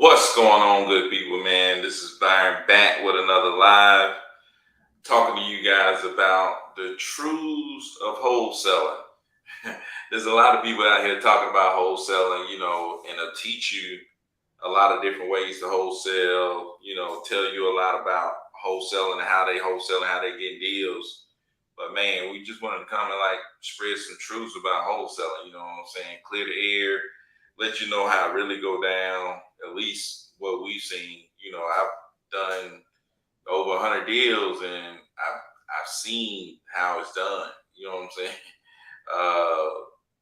What's going on, good people, man? This is Byron back with another live, talking to you guys about the truths of wholesaling. There's a lot of people out here talking about wholesaling, and they'll teach you a lot of different ways to wholesale, tell you a lot about wholesaling and how they wholesale and how they get deals. But man, we just wanted to come and like spread some truths about wholesaling, you know what I'm saying? Clear the air, let you know how it really go down, at least what we've seen. I've done over 100 deals and I've seen how it's done. You know what I'm saying? Uh,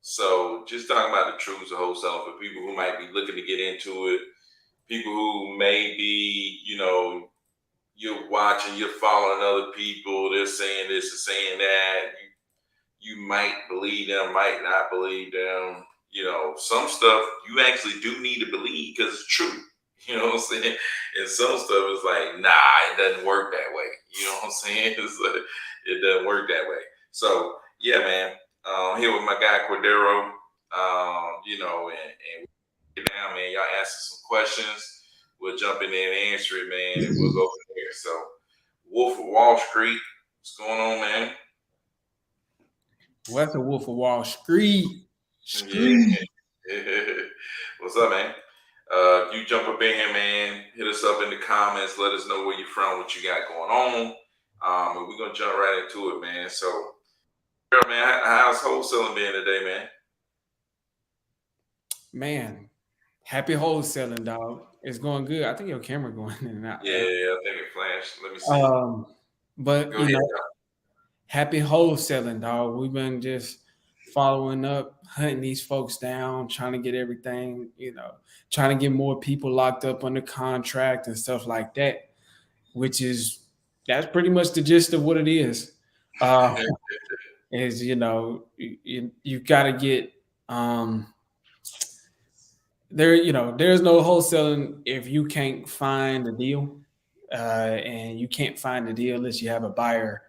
so just talking about the truths of wholesaling for people who might be looking to get into it, people who may be, you're watching, you're following other people, they're saying this or saying that. You might believe them, might not believe them. Some stuff you actually do need to believe because it's true. You know what I'm saying? And some stuff is like, nah, it doesn't work that way. You know what I'm saying? It's like, it doesn't work that way. So yeah, man. Here with my guy Cordero. And now, man, y'all answer some questions. We'll jump in there and answer it, man, and we'll go from there. So, Wolf of Wall Street, what's going on, man? Well, that's a Wolf of Wall Street. Yeah. What's up, man? You jump up in here, man. Hit us up in the comments. Let us know where you're from, what you got going on. And we're gonna jump right into it, man. So, man, how's wholesaling been today, man? Man, happy wholesaling, dog. It's going good. I think your camera going in and out. Yeah, I think it flashed. Let me see. Um, but Go ahead. happy wholesaling, dog. We've been just following up, hunting these folks down, trying to get everything, trying to get more people locked up under contract and stuff like that, which is that's pretty much the gist of what it is. Uh, is you got to get there's no wholesaling if you can't find a deal, and you can't find a deal unless you have a buyer,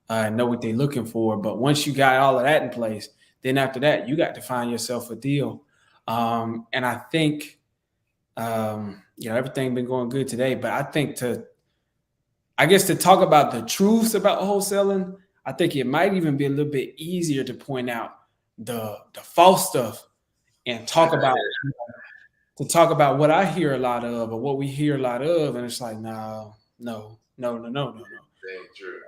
know what they're looking for. But once you got all of that in place, then after that, you got to find yourself a deal. And I think, everything been going good today. But I guess to talk about the truths about wholesaling, I think it might even be a little bit easier to point out the false stuff and talk about what I hear a lot of or what we hear a lot of, and it's like, no, no, no, no, no, no, no. Dang true.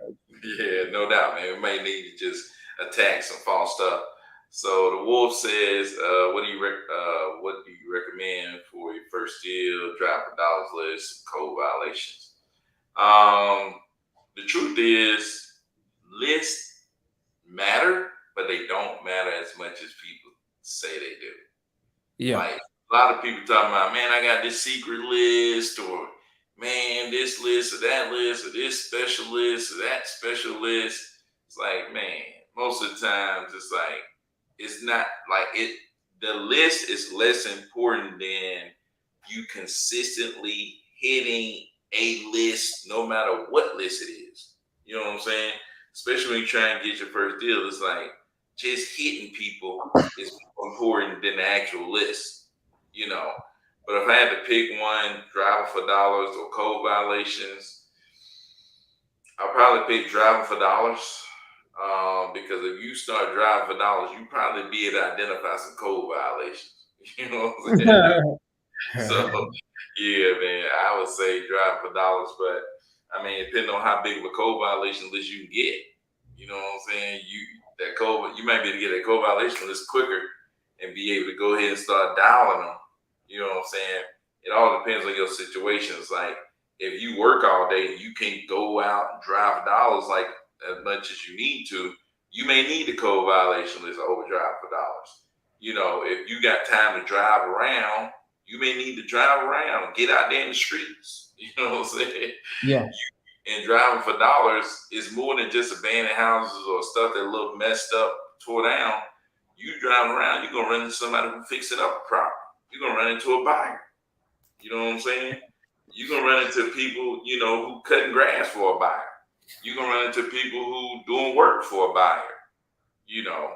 Yeah, no doubt, man. We may need to just attack some false stuff. So the wolf says, what do you recommend for your first deal, drop for dollars list, code violations? The truth is, lists matter, but they don't matter as much as people say they do. Yeah, Like a lot of people talking about, man, I got this secret list, or man, this list or that list, or this special list or that special list. It's like, man, most of the times it's like it's not like it. The list is less important than you consistently hitting a list, no matter what list it is. You know what I'm saying? Especially when you try and get your first deal, it's like just hitting people is more important than the actual list. You know. But if I had to pick one, driving for dollars or code violations, I'll probably pick driving for dollars. Because if you start driving for dollars, you probably be able to identify some code violations. You know what I'm saying? So yeah, man, I would say driving for dollars, but I mean, depending on how big of a code violation list you can get, you know what I'm saying? You might be able to get a code violation list quicker and be able to go ahead and start dialing them. You know what I'm saying? It all depends on your situation. It's like if you work all day and you can't go out and drive dollars like as much as you need to, you may need the code violation list overdrive for dollars. If you got time to drive around, you may need to drive around, get out there in the streets. You know what I'm saying? yeah, And driving for dollars is more than just abandoned houses or stuff that look messed up, tore down. You driving around, you're gonna run into somebody who fix it up proper. You're gonna run into a buyer. You know what I'm saying? You're gonna run into people, who cutting grass for a buyer. You're gonna run into people who doing work for a buyer. You know,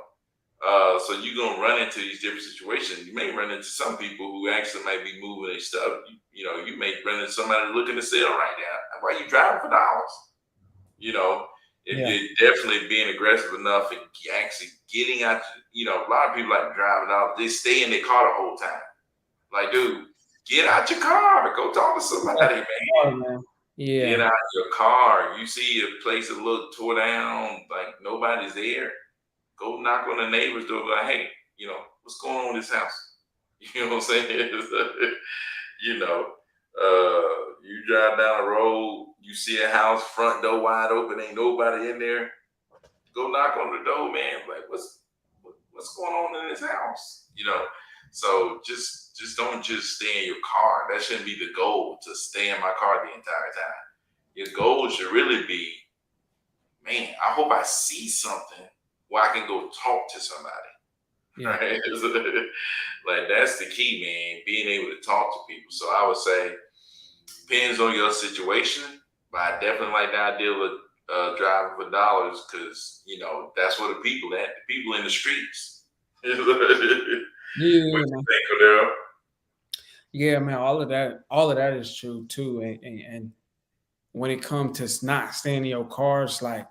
So you're gonna run into these different situations. You may run into some people who actually might be moving their stuff. You may run into somebody looking to sell right now. Why are you driving for dollars? You know, Yeah. it definitely being aggressive enough and actually getting out. A lot of people like driving out. They stay in their car the whole time. Like, dude, get out your car. Go talk to somebody, man. Man. Get Yeah. out your car. You see a place that look tore down, like nobody's there. Go knock on the neighbor's door, like, hey, what's going on in this house? You know what I'm saying? you know, you drive down the road, you see a house, front door wide open, ain't nobody in there. Go knock on the door, man. Like, what's going on in this house? So just don't just stay in your car. That shouldn't be the goal, to stay in my car the entire time. Your goal should really be, man, I hope I see something where I can go talk to somebody. Yeah. Right? Like, that's the key, man. Being able to talk to people. So I would say depends on your situation, but I definitely like the idea of driving for dollars, because that's where the people at. The people in the streets. What you Yeah, man. think, Odell? Yeah, man. All of that is true too. And when it comes to not staying in your cars, like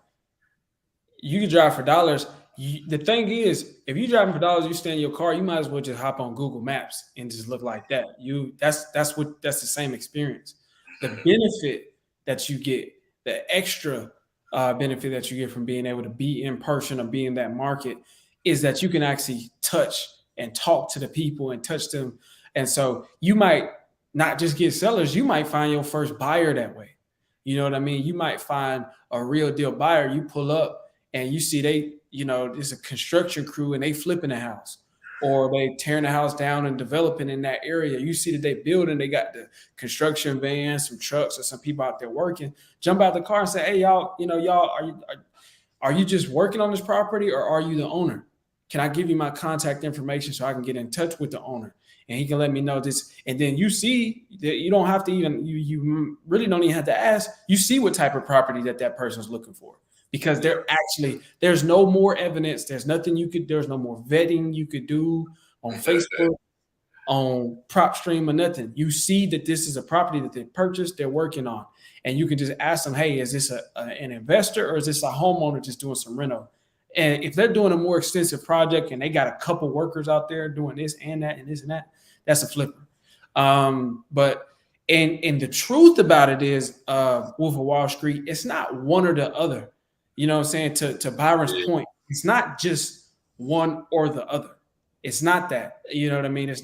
you can drive for dollars. The thing is, if you driving for dollars, you stay in your car, you might as well just hop on Google Maps and just look like that. That's the same experience. The benefit that you get, the extra benefit that you get from being able to be in person or be in that market, is that you can actually touch and talk to the people and touch them. And so you might not just get sellers, you might find your first buyer that way. You know what I mean? You might find a real deal buyer. You pull up and you see it's a construction crew and they flipping a house, or they tearing the house down and developing in that area. You see that they building, they got the construction vans, some trucks, or some people out there working. Jump out the car and say, hey, y'all, y'all, are you just working on this property, or are you the owner? Can I give you my contact information so I can get in touch with the owner? And he can let me know this. And then you see that you don't have to even, you really don't even have to ask. You see what type of property that person's looking for, because there's no more evidence. There's no more vetting you could do on Facebook, on PropStream, or nothing. You see that this is a property that they purchased, they're working on. And you can just ask them, hey, is this an investor, or is this a homeowner just doing some reno? And if they're doing a more extensive project and they got a couple workers out there doing this and that and this and that, that's a flipper. But and the truth about it is, Wolf of Wall Street, it's not one or the other. You know what I'm saying? To Byron's Yeah, point, it's not just one or the other. It's not that. You know what I mean? It's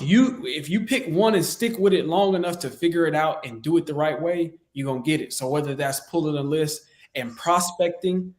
if you pick one and stick with it long enough to figure it out and do it the right way, you're gonna get it. So whether that's pulling a list and prospecting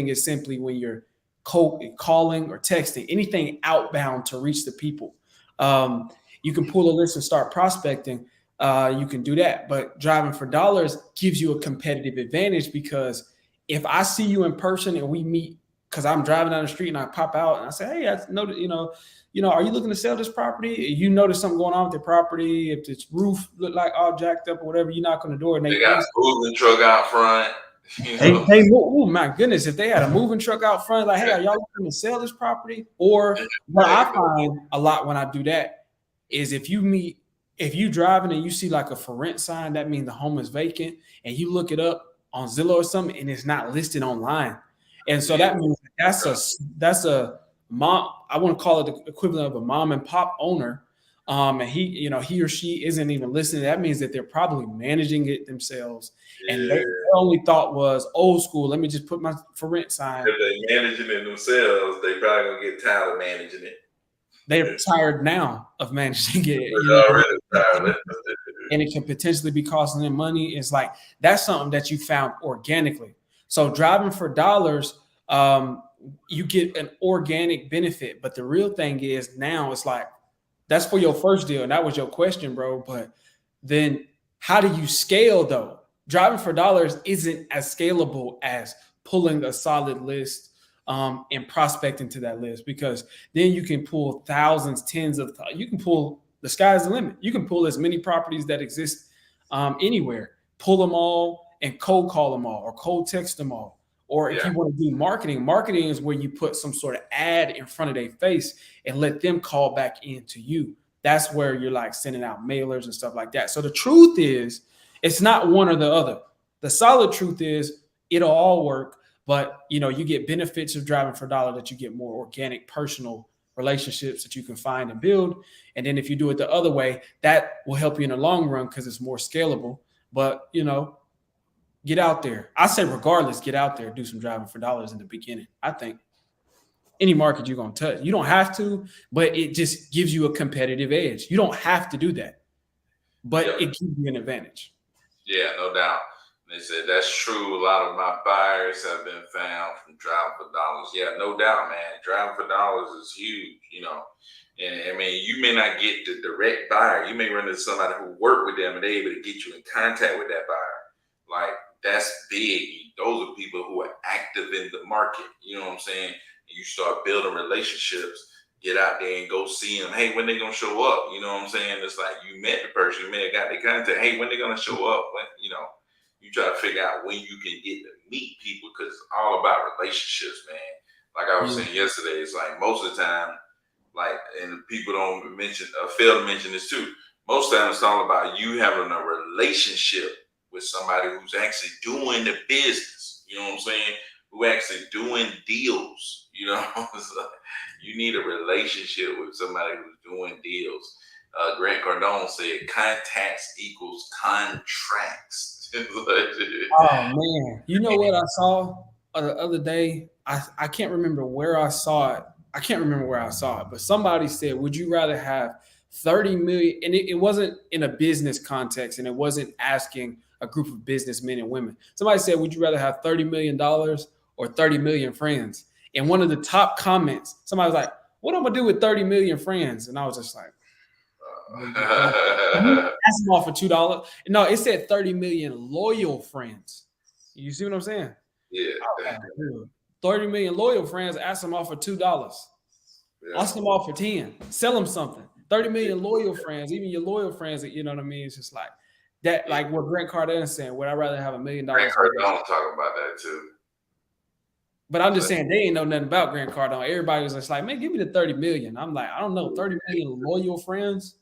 is simply when you're calling or texting, anything outbound to reach the people. You can pull a list and start prospecting. You can do that, but driving for dollars gives you a competitive advantage, because if I see you in person and we meet, because I'm driving down the street and I pop out and I say, hey, I know that, are you looking to sell this property? You notice something going on with the property, if its roof look like all jacked up or whatever, you knock on the door and they got a moving truck out front. oh my goodness, if they had a moving truck out front, like, hey, are y'all looking to sell this property? Or what I find a lot when I do that is, if you driving and you see like a for rent sign, that means the home is vacant, and you look it up on Zillow or something and it's not listed online. And so that means that's a mom. I want to call it the equivalent of a mom and pop owner. And he or she isn't even listening. That means that they're probably managing it themselves. And their only thought was old school. Let me just put my for rent sign. If they're managing it themselves, they probably gonna get tired of managing it. They're tired now of managing it. Already tired. And it can potentially be costing them money. It's like, that's something that you found organically. So driving for dollars, you get an organic benefit. But the real thing is, now it's like, that's for your first deal. And that was your question, bro. But then how do you scale though? Driving for dollars isn't as scalable as pulling a solid list and prospecting to that list, because then you can pull thousands, you can pull, the sky's the limit. You can pull as many properties that exist anywhere, pull them all and cold call them all, or cold text them all, Or if Yeah. you want to do marketing, marketing is where you put some sort of ad in front of their face and let them call back into you. That's where you're like sending out mailers and stuff like that. So the truth is, it's not one or the other. The solid truth is it'll all work, but you get benefits of driving for dollar, that you get more organic personal relationships that you can find and build. And then if you do it the other way, that will help you in the long run because it's more scalable. But get out there. I say regardless, get out there, do some driving for dollars in the beginning. I think any market you're gonna touch, you don't have to, but it just gives you a competitive edge. You don't have to do that, but Yep. it gives you an advantage. Yeah, no doubt. They said that's true. A lot of my buyers have been found from driving for dollars. Yeah, no doubt, man. Driving for dollars is huge. And I mean, you may not get the direct buyer. You may run into somebody who worked with them and they're able to get you in contact with that buyer. Like, that's big. Those are people who are active in the market. You know what I'm saying? And you start building relationships, get out there and go see them. Hey, when they gonna show up? You know what I'm saying? It's like you met the person, you may have got their contact. Hey, when they gonna show up? When you try to figure out when you can get to meet people because it's all about relationships, man. Like I was Yeah, saying yesterday, it's like most of the time, like, and people don't mention, fail to mention this too. Most of the time, it's all about you having a relationship with somebody who's actually doing the business. You know what I'm saying? Who actually doing deals. It's like, you need a relationship with somebody who's doing deals. Grant Cardone said, "Contacts equals contracts." oh man, you know what I saw the other day? I can't remember where I saw it. I can't remember where I saw it, but somebody said, "Would you rather have 30 million?" And it wasn't in a business context, and it wasn't asking a group of businessmen and women. Somebody said, "Would you rather have $30 million or 30 million friends?" And one of the top comments, somebody was like, "What am I gonna do with 30 million friends?" And I was just like, ask them all for $2. No, it said 30 million loyal friends. You see what I'm saying? Yeah, Like, dude, 30 million loyal friends, ask them all for $2. yeah, Ask them all for 10. Sell them something. 30 million loyal friends, even your loyal friends, you know what I mean? It's just like that, yeah. like what Grant Cardone is saying, would I rather have $1 million? Grant Cardone talking about that too. But I'm just But saying they ain't know nothing about Grant Cardone. Everybody was just like, man, give me the 30 million. I'm like, I don't know, 30 million loyal friends,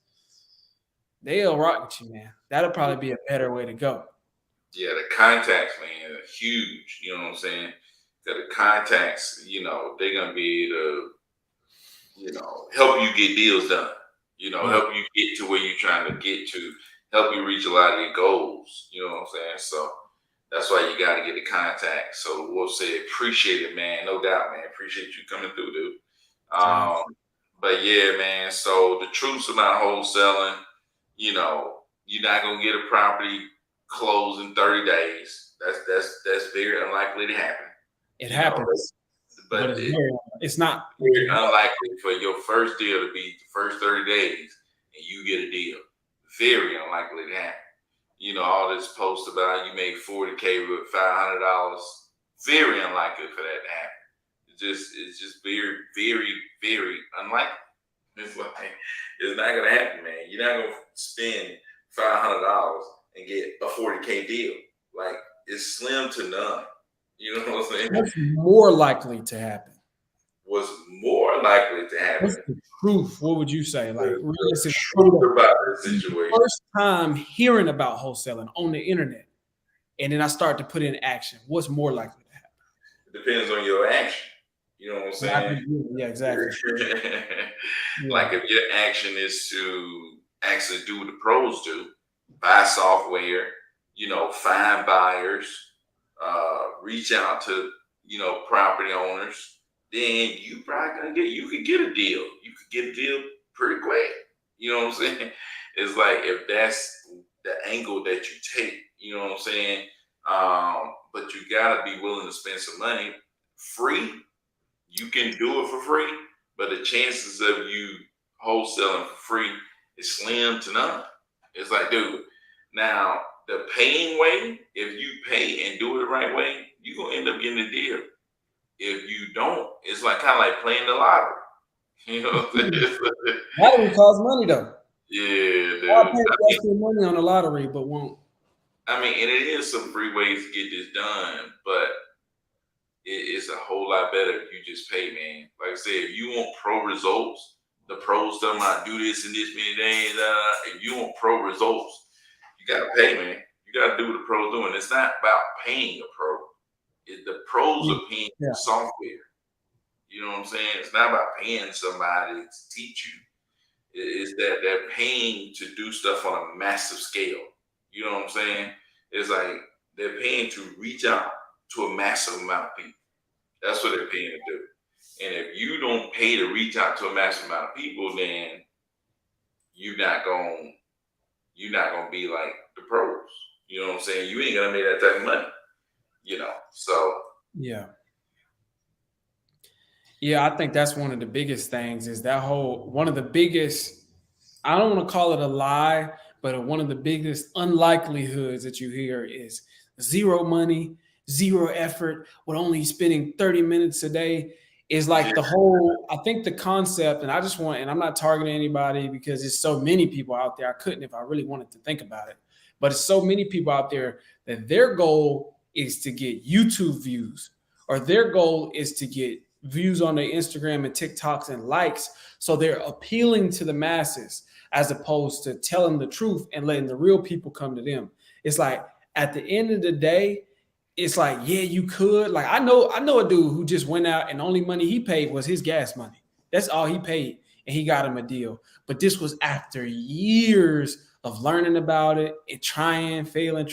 they'll rock with you, man. That'll probably be a better way to go. yeah, the contacts, man, are huge. You know what I'm saying? That the contacts, they're gonna be able to, help you get deals done. Yeah. Help you get to where you're trying to get to. Help you reach a lot of your goals. You know what I'm saying? So that's why you got to get the contact. So we'll say appreciate it, man. No doubt, man. Appreciate you coming through, dude. Yeah. Um, but yeah, man. So the truth's about wholesaling, you're not gonna get a property closed in 30 days. That's very unlikely to happen. It You know, happens, but but it's not very unlikely for your first deal to be the first 30 days and you get a deal. Very unlikely to happen. All this post about you made 40K with $500. Very unlikely for that to happen. It's just very, very, very unlikely. It's like it's not gonna happen, man. You're not gonna spend $500 and get a 40K deal. Like, it's slim to none. You know what I'm saying? what's more likely to happen. What's more likely to What's happen? the truth? What would you say? Like The realistic truth about the situation. first time hearing about wholesaling on the internet, and then I start to put in action. What's more likely to happen? It depends on your action. You know what I'm saying? Yeah, exactly. Yeah, Like, if your action is to actually do what the pros do, buy software, find buyers, reach out to, property owners, then you could get a deal. You could get a deal pretty quick. You know what I'm saying? It's like, if that's the angle that you take, you know what I'm saying? But you gotta be willing to spend some money. Free, you can do it for free, but the chances of you wholesaling for free is slim to none. It's like, dude, now the paying way, if you pay and do it the right way, you're gonna end up getting a deal. If you don't, it's like kind of like playing the lottery. You know what I'm saying? lottery costs money though. Yeah, I'll dude. pay the rest of the money on the lottery, but won't. I mean, and it is some free ways to get this done, but it's a whole lot better if you just pay, man. Like I said, if you want pro results, the pros tell them I do this in this many days. If you want pro results, you gotta pay, man. You gotta do what the pros doing. It's not about paying a pro. The pros are paying Yeah. software. You know what I'm saying? It's not about paying somebody to teach you. It's that they're paying to do stuff on a massive scale. You know what I'm saying? It's like they're paying to reach out to a massive amount of people. That's what they're paying to do. And if you don't pay to reach out to a massive amount of people, then you're not going you're not gonna be like the pros. You know what I'm saying? You ain't gonna make that type of money. So Yeah. Yeah, I think that's one of the biggest things is that whole one of the biggest, I don't want to call it a lie, but one of the biggest unlikelihoods that you hear is zero money, zero effort, with only spending 30 minutes a day is yeah, like the whole, I think the concept, and I just want, and I'm not targeting anybody because there's so many people out there. I couldn't if I really wanted to think about it, but it's so many people out there that their goal is to get YouTube views or their goal is to get views on their Instagram and TikToks and likes. So they're appealing to the masses as opposed to telling the truth and letting the real people come to them. It's like at the end of the day, it's like, yeah, you could. Like I know a dude who just went out and only money he paid was his gas money. That's all he paid, and he got him a deal. But this was after years of learning about it and trying and failing.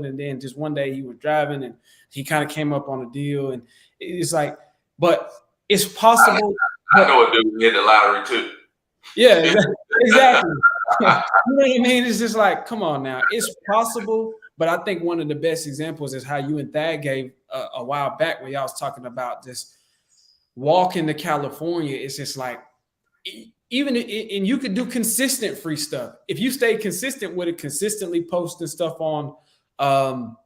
And then just one day he was driving and he kind of came up on a deal. And it's like, but it's possible. I But know a dude who hit the lottery too. yeah, exactly. You know what I mean? It's just like, come on now. It's possible, but I think one of the best examples is how you and Thad gave a while back when y'all was talking about this walking to California. It's just like, even and you could do consistent free stuff if you stay consistent with it, consistently posting stuff on um,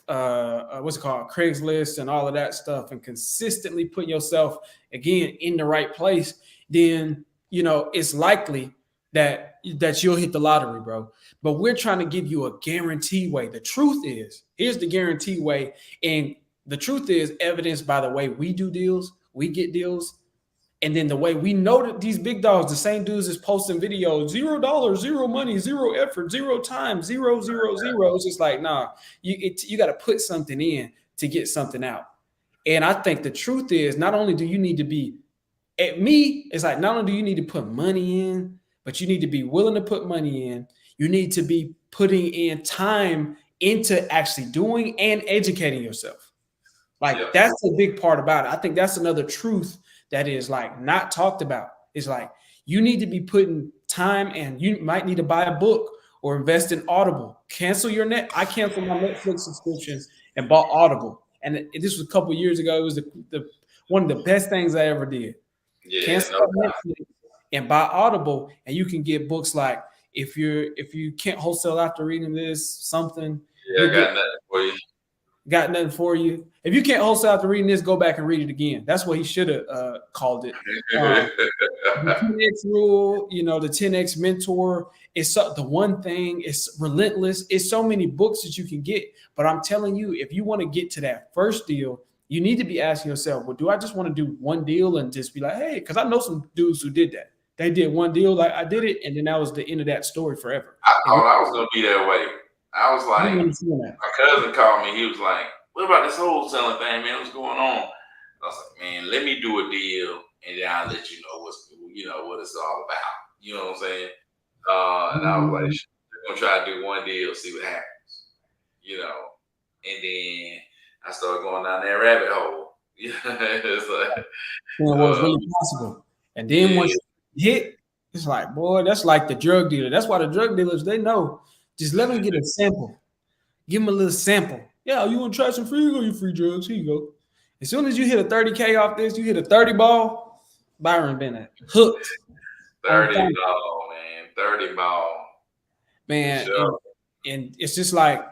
what's it called, Craigslist and all of that stuff, and consistently putting yourself again in the right place, then it's likely that you'll hit the lottery, bro. But we're trying to give you a guarantee way. The truth is, here's the guarantee way, and the truth is evidenced by the way we do deals, we get deals. And then the way we know that these big dogs, the same dudes is posting videos, $0, zero money, zero effort, zero time, zero, zero, zero. It's just like, nah, you got to put something in to get something out. And I think the truth is, not only do you need to be, at me, it's like, not only do you need to put money in, but you need to be willing to put money in. You need to be putting in time into actually doing and educating yourself. Yeah, Like that's a big part about it. I think that's another truth that is like not talked about. It's like you need to be putting time, and you might need to buy a book or invest in Audible. Cancel your net. I canceled my Netflix subscription and bought Audible. And this was a couple years ago. It was the one of the best things I ever did. yeah, Cancel no, Netflix and buy Audible, and you can get books like if you can't wholesale after reading this something, yeah, you I get got nothing for you. got nothing for you. If you can't wholesale after reading this, go back and read it again. That's what he should have called it. The 10x rule, the 10x mentor. It's the one thing. It's relentless. It's so many books that you can get. But I'm telling you, if you want to get to that first deal, you need to be asking yourself, well, do I just want to do one deal and just be like, hey, because I know some dudes who did that. They did one deal, like I did it, and then that was the end of that story forever. I And thought I was gonna be that way. I was you like, want to see that. my cousin called me. He was like, "What about this wholesaling thing, man? What's going on?" I was like, "Man, let me do a deal, and then I'll let you know what it's all about." You know what I'm saying? And I was like, Mhm. "We're gonna try to do one deal, see what happens." You know, and then I started going down that rabbit hole. Yeah, it's like, Seeing what was uh, really possible. And then yeah, once you hit, it's like, boy, that's like the drug dealer. That's why the drug dealers, they know. Just let them get a sample. Give them a little sample. Yeah, you want to try some free? Go your free drugs. Here you go. As soon as you hit a 30K off this, you hit a 30 ball, Byron Bennett hooked on 30 fun. ball, man, 30 ball for Man. And, sure. and it's just like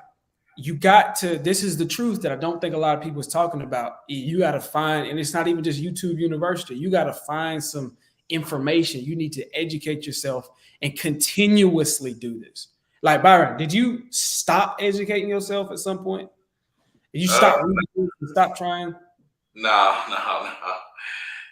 you got to, this is the truth that I don't think a lot of people is talking about. You got to find, and it's not even just YouTube University. You got to find some information. You need to educate yourself and continuously do this. Like Byron, did you stop educating yourself at some point? Did you Uh, stop reading? Stop trying? No, no, no.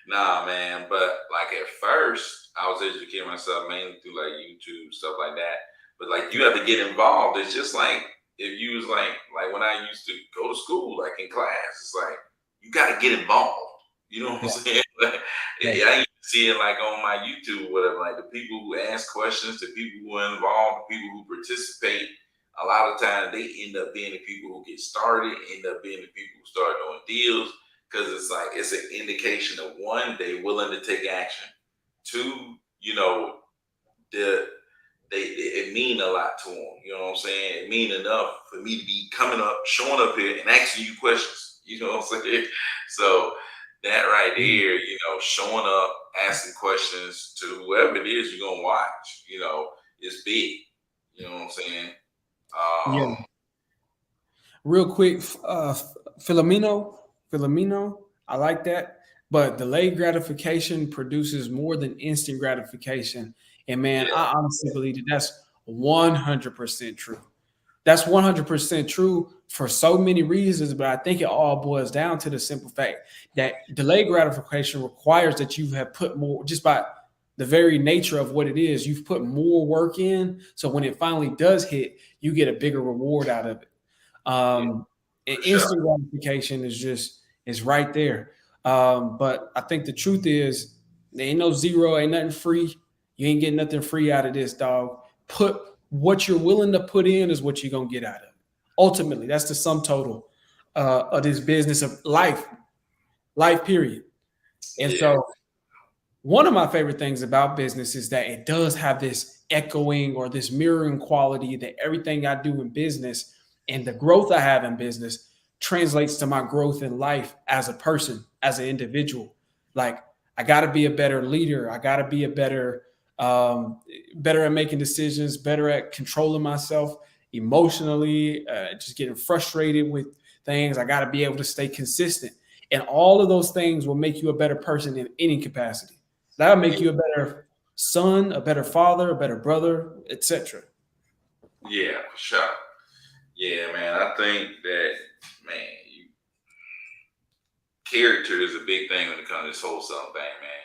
Nah, man. But like at first, I was educating myself mainly through like YouTube stuff like that. But like you have to get involved. It's just like if you was like when I used to go to school, like in class, it's like you got to get involved. You know what I'm Yeah, saying? Like, yeah, I used to see it like on my YouTube, whatever. Like the people who ask questions, the people who are involved, the people who participate. A lot of times they end up being the people who get started, end up being the people who start doing deals because it's like it's an indication of one, they willing to take action. Two, the it mean a lot to them. You know what I'm saying? It mean enough for me to be coming up, showing up here, and asking you questions. You know what I'm saying? So that right mm, there, showing up, asking questions to whoever it is you're gonna watch, it's big. You know what I'm saying? yeah. Um, Real quick, Filomeno, I like that. But delayed gratification produces more than instant gratification. And man, yeah, I honestly believe that that's 100% true. That's 100% true for so many reasons, but I think it all boils down to the simple fact that delayed gratification requires that you have put more, just by the very nature of what it is, you've put more work in. So when it finally does hit, you get a bigger reward out of it. yeah, And for sure. instant gratification is right there. But I think the truth is there ain't no zero, ain't nothing free. You ain't getting nothing free out of this, dog. Put what you're willing to put in is what you're gonna get out of it. Ultimately, that's the sum total of this business of life period. And Yeah, so one of my favorite things about business is that it does have this echoing or this mirroring quality that everything I do in business and the growth I have in business translates to my growth in life as a person, as an individual. Like I got to be a better leader. I got to be a better at making decisions, better at controlling myself emotionally, just getting frustrated with things. I got to be able to stay consistent. And all of those things will make you a better person in any capacity. That'll make you a better son, a better father, a better brother, etc. yeah, for sure. Yeah, man. I think that man, character is a big thing when it comes to this wholesale thing, man.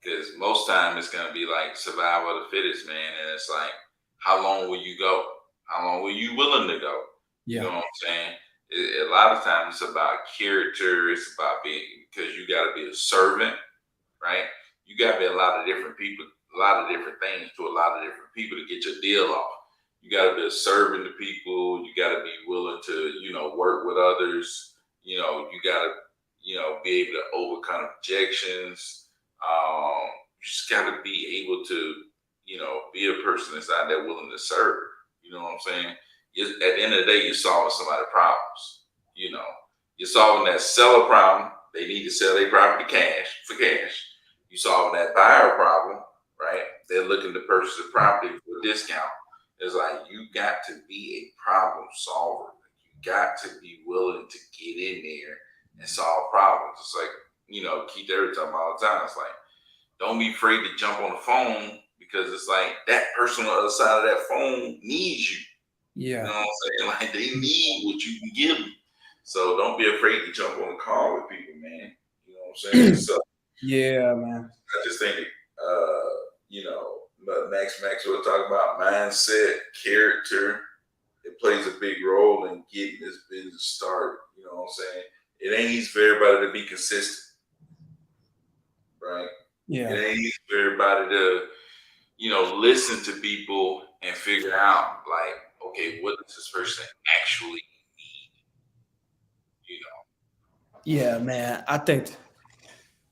Because most time it's gonna be like survival of the fittest, man. And it's like, how long will you go? How long will you willing to go? You know Yeah. what I'm saying? A lot of times it's about character. It's about being because you got to be a servant, right? You got to be a lot of different people, a lot of different things to a lot of different people to get your deal off. You got to be a servant to people. You got to be willing to, work with others. You got to, be able to overcome objections. You just got to be able to, be a person that's out there willing to serve. You know what I'm saying? At the end of the day, you're solving somebody's problems. You know, you're solving that seller problem. They need to sell their property for cash. You solving that buyer problem, right? They're looking to purchase a property for a discount. It's like you got to be a problem solver. You got to be willing to get in there and solve problems. It's like, Keith Everett talking about all the time. It's like, don't be afraid to jump on the phone because it's like that person on the other side of that phone needs you. You know Yeah. what I'm saying? Like they need what you can give them. So don't be afraid to jump on a call with people, man. You know what I'm saying? So Yeah, man. I just think, but Max will talk about mindset, character. It plays a big role in getting this business started. You know what I'm saying? It ain't easy for everybody to be consistent, right? It Yeah. ain't easy for everybody to, listen to people and figure out like, okay, what does this person actually need? You know? Yeah, man. I think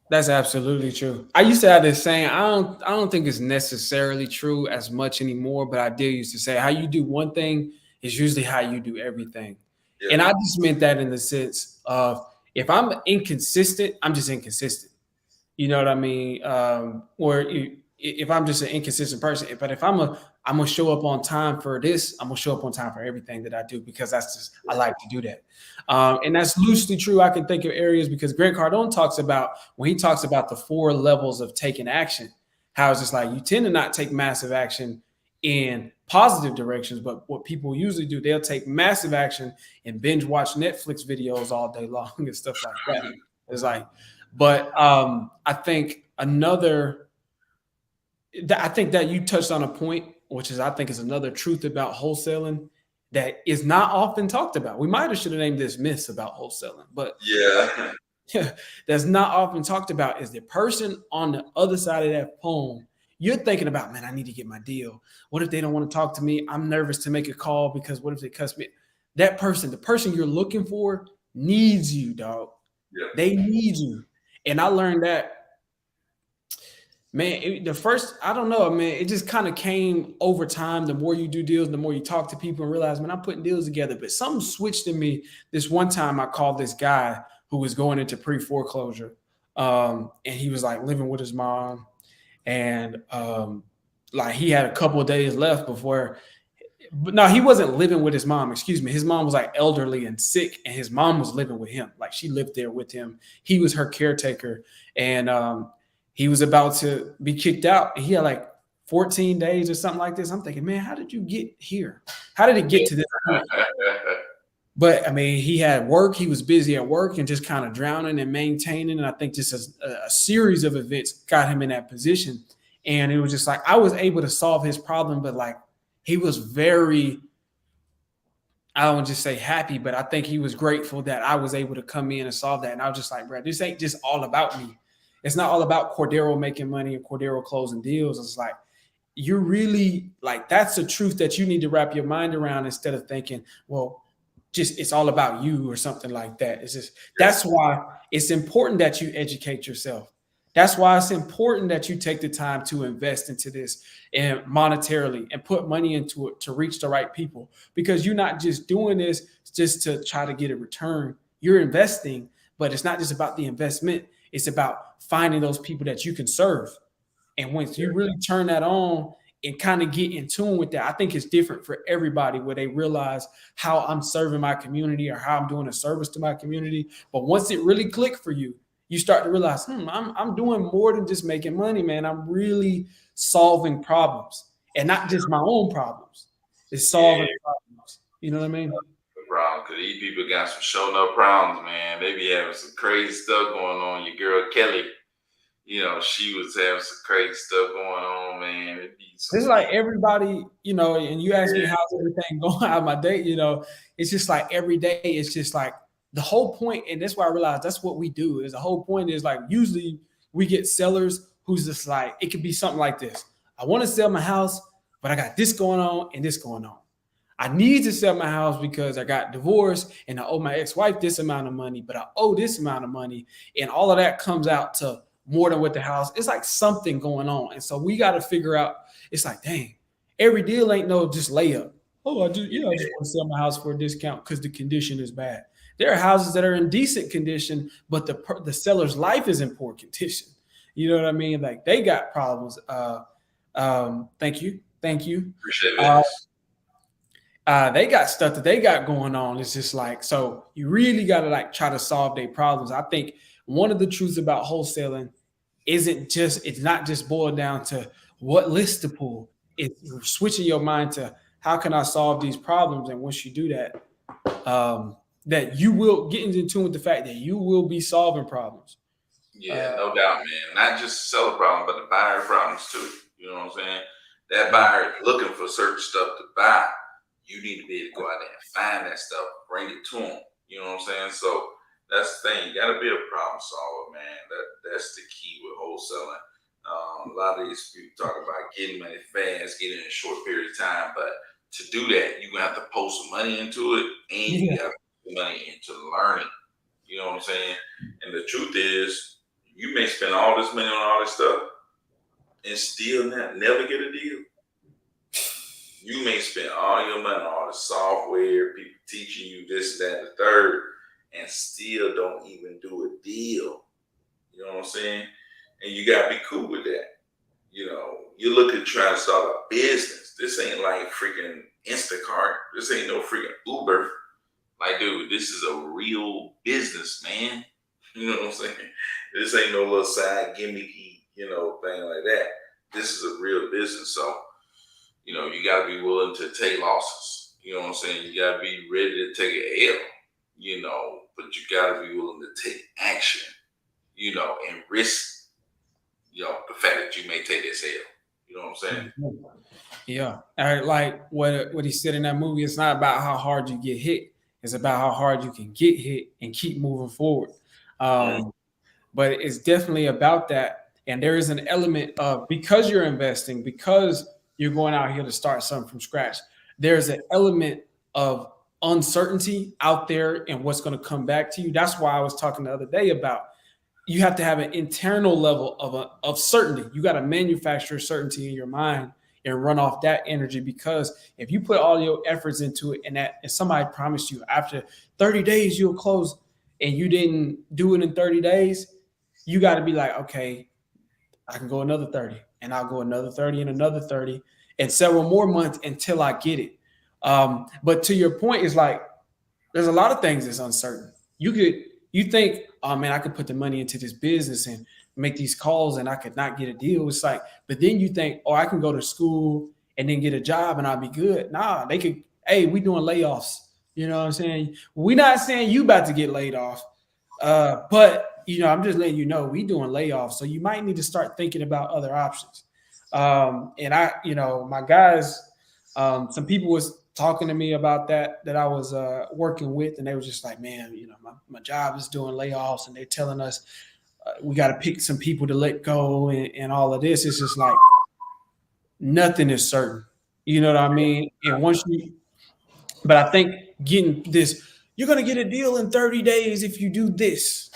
that's absolutely true. I used to have this saying, I don't think it's necessarily true as much anymore, but I did used to say how you do one thing is usually how you do everything. Yeah, And I just meant that in the sense of if I'm inconsistent, I'm just inconsistent. You know what I mean? If I'm just an inconsistent person, but if I'm gonna show up on time for this, I'm gonna show up on time for everything that I do because that's just I like to do that. And that's loosely true. I can think of areas because Grant Cardone talks about when he talks about the four levels of taking action, how it's just like you tend to not take massive action in positive directions, but what people usually do, they'll take massive action and binge watch Netflix videos all day long and stuff like that. It's like, but I think I think that you touched on a point, which is I think is another truth about wholesaling that is not often talked about. We might have should have named this myths about wholesaling, but Yeah. that's not often talked about is the person on the other side of that phone. You're thinking about, man, I need to get my deal. What if they don't want to talk to me? I'm nervous to make a call because what if they cuss me? That person, the person you're looking for, needs you, dog. Yeah. They need you. And I learned that, man, the first, I don't know, man, it just kind of came over time. The more you do deals, the more you talk to people and realize, man, I'm putting deals together. But something switched in me. This one time I called this guy who was going into pre-foreclosure. And he was like living with his mom. And like he had a couple of days left before, but no, he wasn't living with his mom. Excuse me. His mom was like elderly and sick, and his mom was living with him. Like she lived there with him. He was her caretaker, and he was about to be kicked out. He had like 14 days or something like this. I'm thinking, man, how did you get here? How did it get to this point? But I mean, he had work. He was busy at work and just kind of drowning and maintaining. And I think just a series of events got him in that position. And it was just like I was able to solve his problem, but like he was very, I don't want to just say happy, but I think he was grateful that I was able to come in and solve that. And I was just like, bro, this ain't just all about me. It's not all about Cordero making money and Cordero closing deals. It's like you're really like that's the truth that you need to wrap your mind around instead of thinking, well, just it's all about you or something like that. It's just that's why it's important that you educate yourself. That's why it's important that you take the time to invest into this and monetarily and put money into it to reach the right people because you're not just doing this just to try to get a return. You're investing, but it's not just about the investment. It's about finding those people that you can serve. And once you really turn that on and kind of get in tune with that, I think it's different for everybody where they realize how I'm serving my community or how I'm doing a service to my community. But once it really clicked for you, you start to realize, I'm doing more than just making money, man. I'm really solving problems and not just my own problems. It's solving Yeah. problems. You know what I mean? Problem because these people got some showing up problems, man. They be having some crazy stuff going on. Your girl Kelly, she was having some crazy stuff going on, man. It be some, It's like everybody, and you ask me yeah, how's everything going out my day, it's just like every day, it's just like the whole point, and that's why I realized that's what we do. Is the whole point is like usually we get sellers who's just like it could be something like this. I want to sell my house, but I got this going on and this going on. I need to sell my house because I got divorced and I owe my ex-wife this amount of money, but I owe this amount of money. And all of that comes out to more than what the house. It's like something going on. And so we got to figure out, it's like, dang, every deal ain't no just layup. Oh, I just want to sell my house for a discount because the condition is bad. There are houses that are in decent condition, but the seller's life is in poor condition. You know what I mean? Like they got problems. Thank you. Thank you. appreciate Uh, it. they got stuff that they got going on. It's just like, so you really got to like try to solve their problems. I think one of the truths about wholesaling it's not just boiled down to what list to pull. It's switching your mind to how can I solve these problems? And once you do that, that you will get in tune with the fact that you will be solving problems. Yeah, no doubt, man. Not just the seller problem, but the buyer problems too. You know what I'm saying? That Yeah. buyer is looking for certain stuff to buy. You need to be able to go out there and find that stuff, bring it to them. You know what I'm saying? So that's the thing. You got to be a problem solver, man. That's the key with wholesaling. A lot of these people talk about getting money fast, getting in a short period of time, but to do that, you're gonna have to post some money into it, and you Yeah. got to put money into learning. You know what I'm saying? And the truth is, you may spend all this money on all this stuff and still never get a deal. You may spend all your money on all the software, people teaching you this, that, and the third, and still don't even do a deal. You know what I'm saying? And you gotta be cool with that. You look at trying to start a business. This ain't like freaking Instacart. This ain't no freaking Uber. Like, dude, this is a real business, man. You know what I'm saying? This ain't no little side gimmicky, thing like that. This is a real business. So, you gotta be willing to take losses. You know what I'm saying? You gotta be ready to take an L, but you gotta be willing to take action. and risk, the fact that you may take this L. You know what I'm saying? Mhm. Yeah. Like what he said in that movie, it's not about how hard you get hit. It's about how hard you can get hit and keep moving forward. Mm, Um, but it's definitely about that. And there is an element of because you're investing, because you're going out here to start something from scratch, there's an element of uncertainty out there and what's going to come back to you. That's why I was talking the other day about you have to have an internal level of certainty. You got to manufacture certainty in your mind and run off that energy because if you put all your efforts into it and somebody promised you after 30 days you'll close and you didn't do it in 30 days, you got to be like, okay, I can go another 30 and I'll go another 30 and another 30 and several more months until I get it. But to your point, is like there's a lot of things that's uncertain. You think, oh man, I could put the money into this business and make these calls and I could not get a deal. It's like, but then you think, oh, I can go to school and then get a job and I'll be good. Nah, they could, hey, we doing layoffs. You know what I'm saying? We're not saying you about to get laid off. But I'm just letting you know we doing layoffs. So you might need to start thinking about other options. And my guys, some people was talking to me about that I was working with, and they were just like, man, my job is doing layoffs, and they're telling us we got to pick some people to let go, and all of this. It's just like nothing is certain. You know what I mean? And but I think getting this, you're gonna get a deal in 30 days if you do this.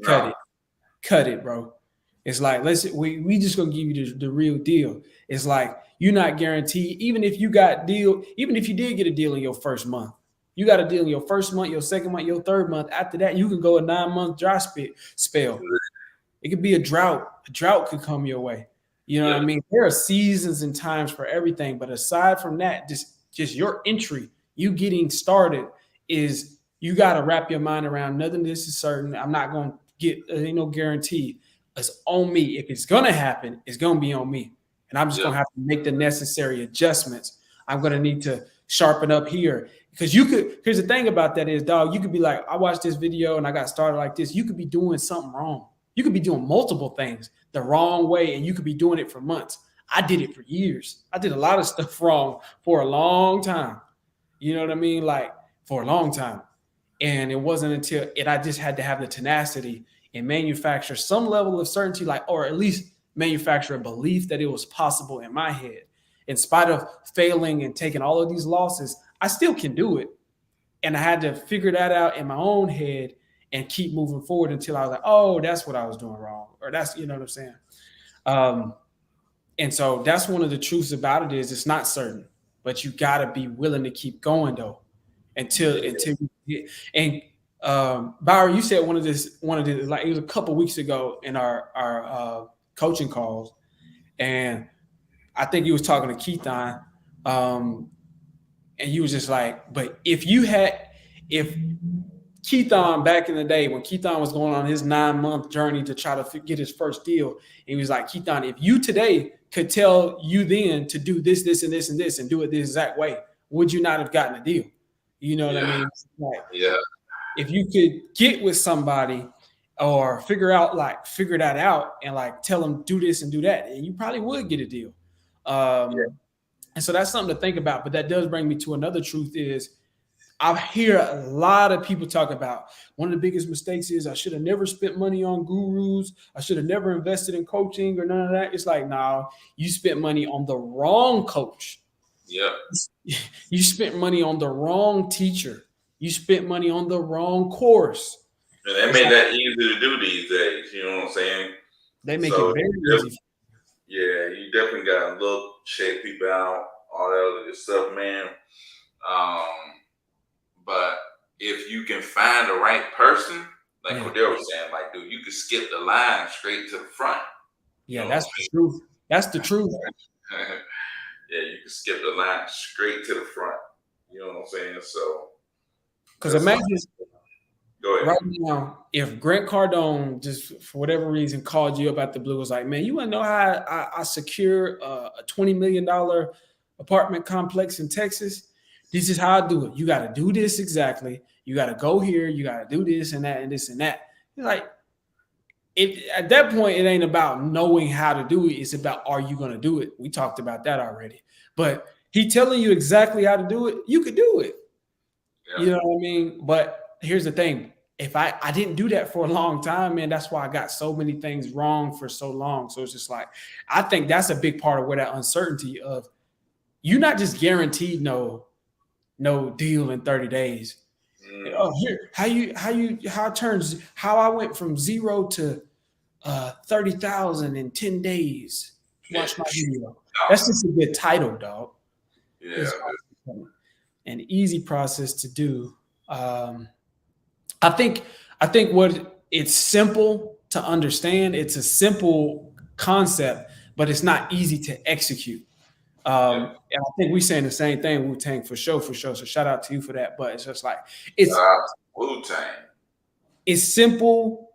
Cut no. it. Cut it, bro. It's like we just gonna give you the real deal. It's like you're not guaranteed, even if you did get a deal in your first month, you got a deal in your first month, your second month, your third month. After that, you can go a 9 month dry spell. It could be a drought. A drought could come your way. You know what I Yeah. mean? There are seasons and times for everything. But aside from that, just your entry, you getting started is you got to wrap your mind around nothing. This is certain. I'm not going to get ain't no guarantee. It's on me. If it's gonna happen, it's gonna be on me, and I'm just Yeah. gonna have to make the necessary adjustments. I'm gonna need to sharpen up here because you could. Here's the thing about that is, dog. You could be like, I watched this video and I got started like this. You could be doing something wrong. You could be doing multiple things the wrong way, and you could be doing it for months. I did it for years. I did a lot of stuff wrong for a long time. You know what I mean? Like for a long time. And it wasn't until I just had to have the tenacity and manufacture some level of certainty, like, or at least manufacture a belief that it was possible in my head. In spite of failing and taking all of these losses, I still can do it. And I had to figure that out in my own head and keep moving forward until I was like, oh, that's what I was doing wrong. Or that's, you know what I'm saying? Um, and so that's one of the truths about it is it's not certain, but you got to be willing to keep going though until you get. And Byron, you said one of the like it was a couple weeks ago in our coaching calls, and I think you was talking to Keithon, and you was just like, but if Keithon back in the day when Keithon was going on his 9 month journey to try to get his first deal, he was like, Keithon, if you today could tell you then to do this, this, and this, and this, and do it this exact way, would you not have gotten a deal? You know what I Yeah. mean? Like, Yeah. if you could get with somebody or figure that out and like tell them do this and do that, and you probably would get a deal. Yeah. And so that's something to think about. But that does bring me to another truth is I hear a lot of people talk about one of the biggest mistakes is I should have never spent money on gurus. I should have never invested in coaching or none of that. It's like, nah, you spent money on the wrong coach. Yeah. You spent money on the wrong teacher. You spent money on the wrong course. And they It's made like that easy to do these days. You know what I'm saying? they make it So very easy. yeah, you definitely gotta look, check people out, all that other good stuff, man. Um, but if you can find the right person, like Yeah. Cordell was saying, like, dude, you can skip the line straight to the front. You Yeah, know what that's the truth. That's the truth. I'm saying? Yeah, you can skip the line straight to the front. You know what I'm saying? So Because that's imagine go ahead. right now, if Grant Cardone just for whatever reason called you up at the blue, was like, man, you want to know how I secure a $20 million apartment complex in Texas? This is how I do it. You got to do this exactly. You got to go here. You got to do this and that and this and that. You're like, at that point, it ain't about knowing how to do it. It's about, are you going to do it? We talked about that already. But he telling you exactly how to do it, you could do it. Yeah. You know what I mean? But here's the thing. If I didn't do that for a long time, man, that's why I got so many things wrong for so long. So it's just like, I think that's a big part of where that uncertainty of, you're not just guaranteed no deal in 30 days. Mm. Oh, here, how it turns, how I went from zero to 30,000 in 10 days. Yeah. Watch my video. That's Oh, just a good title, dog. yeah. It's an easy process to do. I think what it's simple to understand. It's a simple concept, but it's not easy to execute. Yeah. And I think we're saying the same thing, Wu Tang, for sure, for sure. So shout out to you for that. But it's just like, it's Wu-Tang. it's simple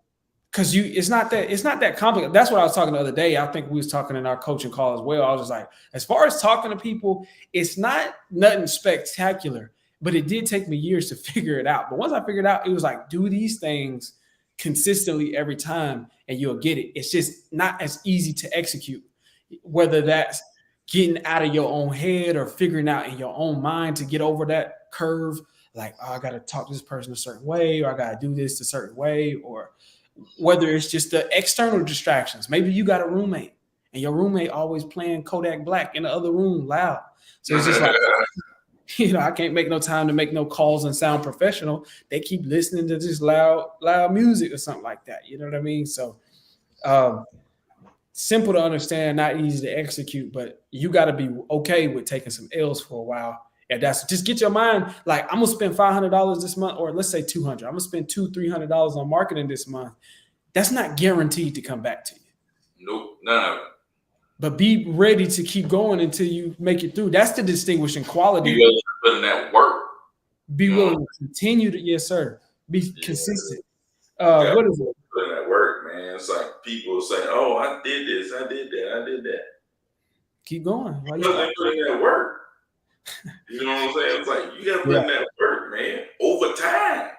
because it's not that complicated. That's what I was talking the other day. I think we was talking in our coaching call as well. I was just like, as far as talking to people, it's not nothing spectacular, but it did take me years to figure it out. But once I figured it out, it was like, do these things consistently every time and you'll get it. It's just not as easy to execute, whether that's getting out of your own head or figuring out in your own mind to get over that curve. Like, oh, I got to talk to this person a certain way, or I got to do this a certain way, or whether it's just the external distractions. Maybe you got a roommate and your roommate always playing Kodak Black in the other room loud. So it's just like, I can't make no time to make no calls and sound professional. They keep listening to just loud music or something like that. You know what I mean? So um, simple to understand, not easy to execute, but you got to be okay with taking some L's for a while. And that's just get your mind like, I'm gonna spend $500 this month, or let's say 200. I'm gonna spend $200-300 on marketing this month. That's not guaranteed to come back to you. Nope. None of it. But be ready to keep going until you make it through. That's the distinguishing Be quality. willing to put in that work. Be You know, willing to continue to, yes, sir. Be yeah, consistent. you got to What is it? put in that work, man. It's like people say, "Oh, I did this, I did that, I did that." Keep going. Why you Because stop? they put in that work. You know what I'm saying? It's like you got to put Yeah. in that work, man. Over time.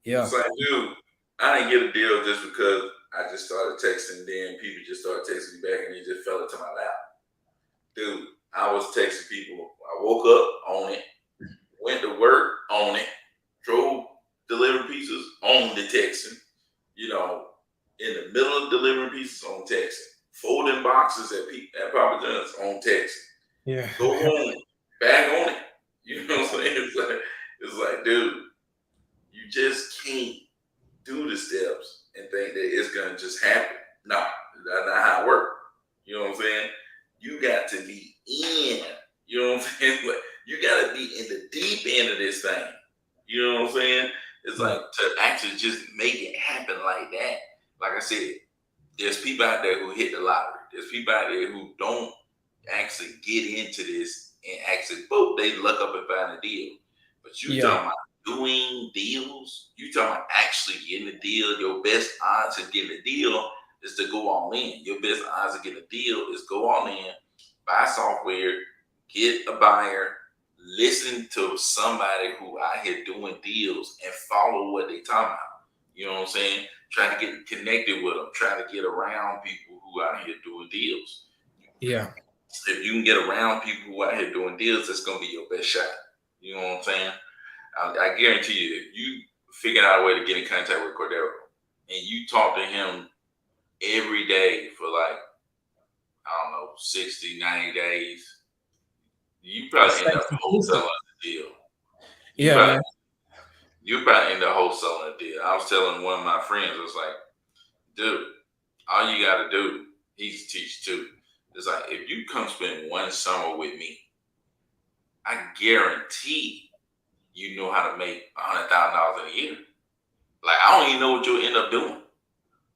Yeah. It's like, dude, I didn't get a deal just because I just started texting. Then people just started texting me back, and it just fell into my lap. Dude, I was texting people. I woke up on it, went to work on it, drove delivering pizzas on the texting. You know, in the middle of delivering pizzas on texting, folding boxes at Papa John's on texting. Yeah. Go home, back on it. You know what I'm saying? It's like, dude, you just can't do the steps and think that it's gonna just happen. No, that's not how it works. You know what I'm saying? You got to be in. You know what I'm saying? Like, you got to be in the deep end of this thing. You know what I'm saying? It's Yeah. like to actually just make it happen like that. Like I said, there's people out there who hit the lottery. There's people out there who don't actually get into this and actually, boom, they look up and find a deal. But you Yeah. talking about doing deals, you talking about actually getting a deal. Your best odds of getting a deal is to go all in. Your best odds of getting a deal is go all in, buy software, get a buyer, listen to somebody who out here doing deals and follow what they talking about. You know what I'm saying? Trying to get connected with them, trying to get around people who out here doing deals. Yeah. If you can get around people who out here doing deals, that's gonna be your best shot. You know what I'm saying? I guarantee you, if you figure out a way to get in contact with Cordero and you talk to him every day for like, I don't know, 60, 90 days, you probably end up wholesaling the deal. You Yeah, probably man. you probably end up wholesaling the deal. I was telling one of my friends, I was like, dude, all you gotta do, he's a teacher too. It's like if you come spend one summer with me, I guarantee you know how to make $100,000 a year. Like I don't even know what you'll end up doing.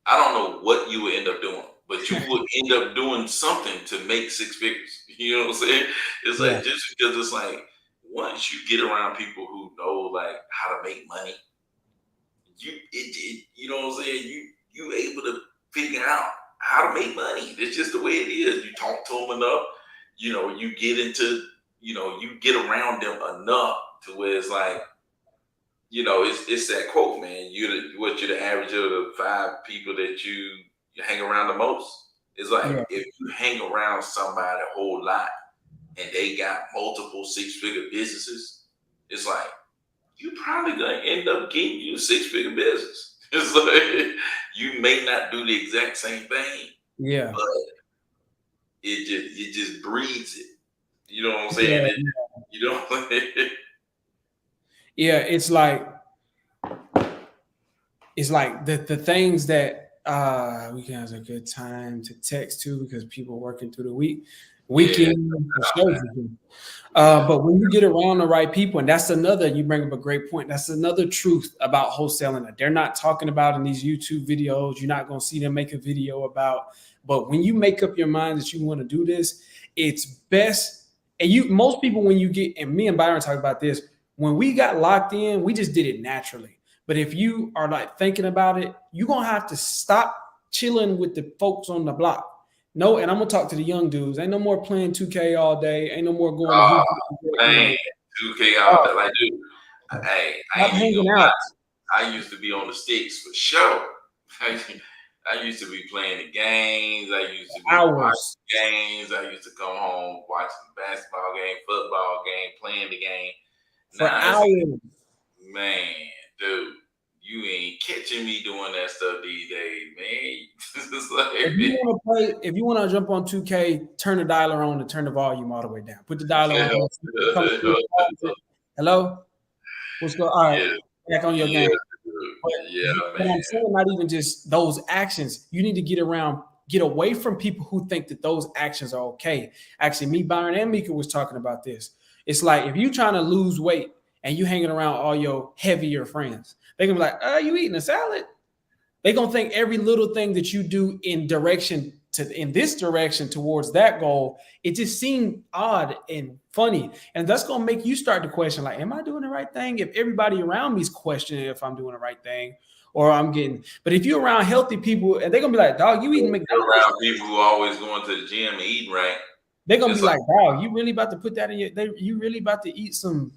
I don't know what you would end up doing, but you would end up doing something to make six figures. You know what I'm saying? It's Yeah. like just because it's like once you get around people who know like how to make money, you know what I'm saying? You able to figure out how to make money. It's just the way it is. You talk to them enough, you get into, you get around them enough to where it's like it's that quote, man. You're the average of the five people that you hang around the most. It's like Yeah, if you hang around somebody a whole lot and they got multiple six-figure businesses, it's like you probably gonna end up getting you a six-figure business. It's like you may not do the exact same thing, yeah, but it just breeds it. You know what I'm saying? yeah, You know, yeah. It's like the things that we can have a good time to text to because people are working through the yeah, weekend for sure. yeah, But when you get around the right people, and that's another, you bring up a great point. That's another truth about wholesaling that they're not talking about in these YouTube videos. You're not going to see them make a video about. But when you make up your mind that you want to do this, it's best. And most people, when you get, and me and Byron talk about this, when we got locked in, we just did it naturally. But if you are like thinking about it, you're going to have to stop chilling with the folks on the block. No, and I'm gonna talk to the young dudes. Ain't no more playing 2K all day. Ain't no more going to oh hoop. You man, know, 2K all that. Like, dude, hey, I stop ain't even hanging gonna out lie. I used to be on the sticks for sure. I used to be playing the games. I used to for be hours. watching games. I used to come home watching the basketball game, football game, playing the game. For Now it's hours. man, dude, you ain't catching me doing that stuff these days, man. It's If you like, want to play, if you want to jump on 2K, turn the dialer on and turn the volume all the way down. Put the dialer yeah, on. Come to the closet. Hello, what's going? All right, yeah, back on your game. yeah, But yeah, what I'm man. saying, not even just those actions. You need to get away from people who think that those actions are okay. Actually, me, Byron, and Mika was talking about this. It's like if you trying to lose weight and you hanging around all your heavier friends, they gonna be like, "Oh, you eating a salad?" They're gonna think every little thing that you do in this direction towards that goal, it just seemed odd and funny. And that's gonna make you start to question, like, am I doing the right thing? If everybody around me is questioning if I'm doing the right thing or I'm getting, but if you're around healthy people and they're gonna be like, dog, you eating You're McDonald's, around people who always going to the gym and eating right. they're gonna be It's like like, dog, you really about to put that in you really about to eat some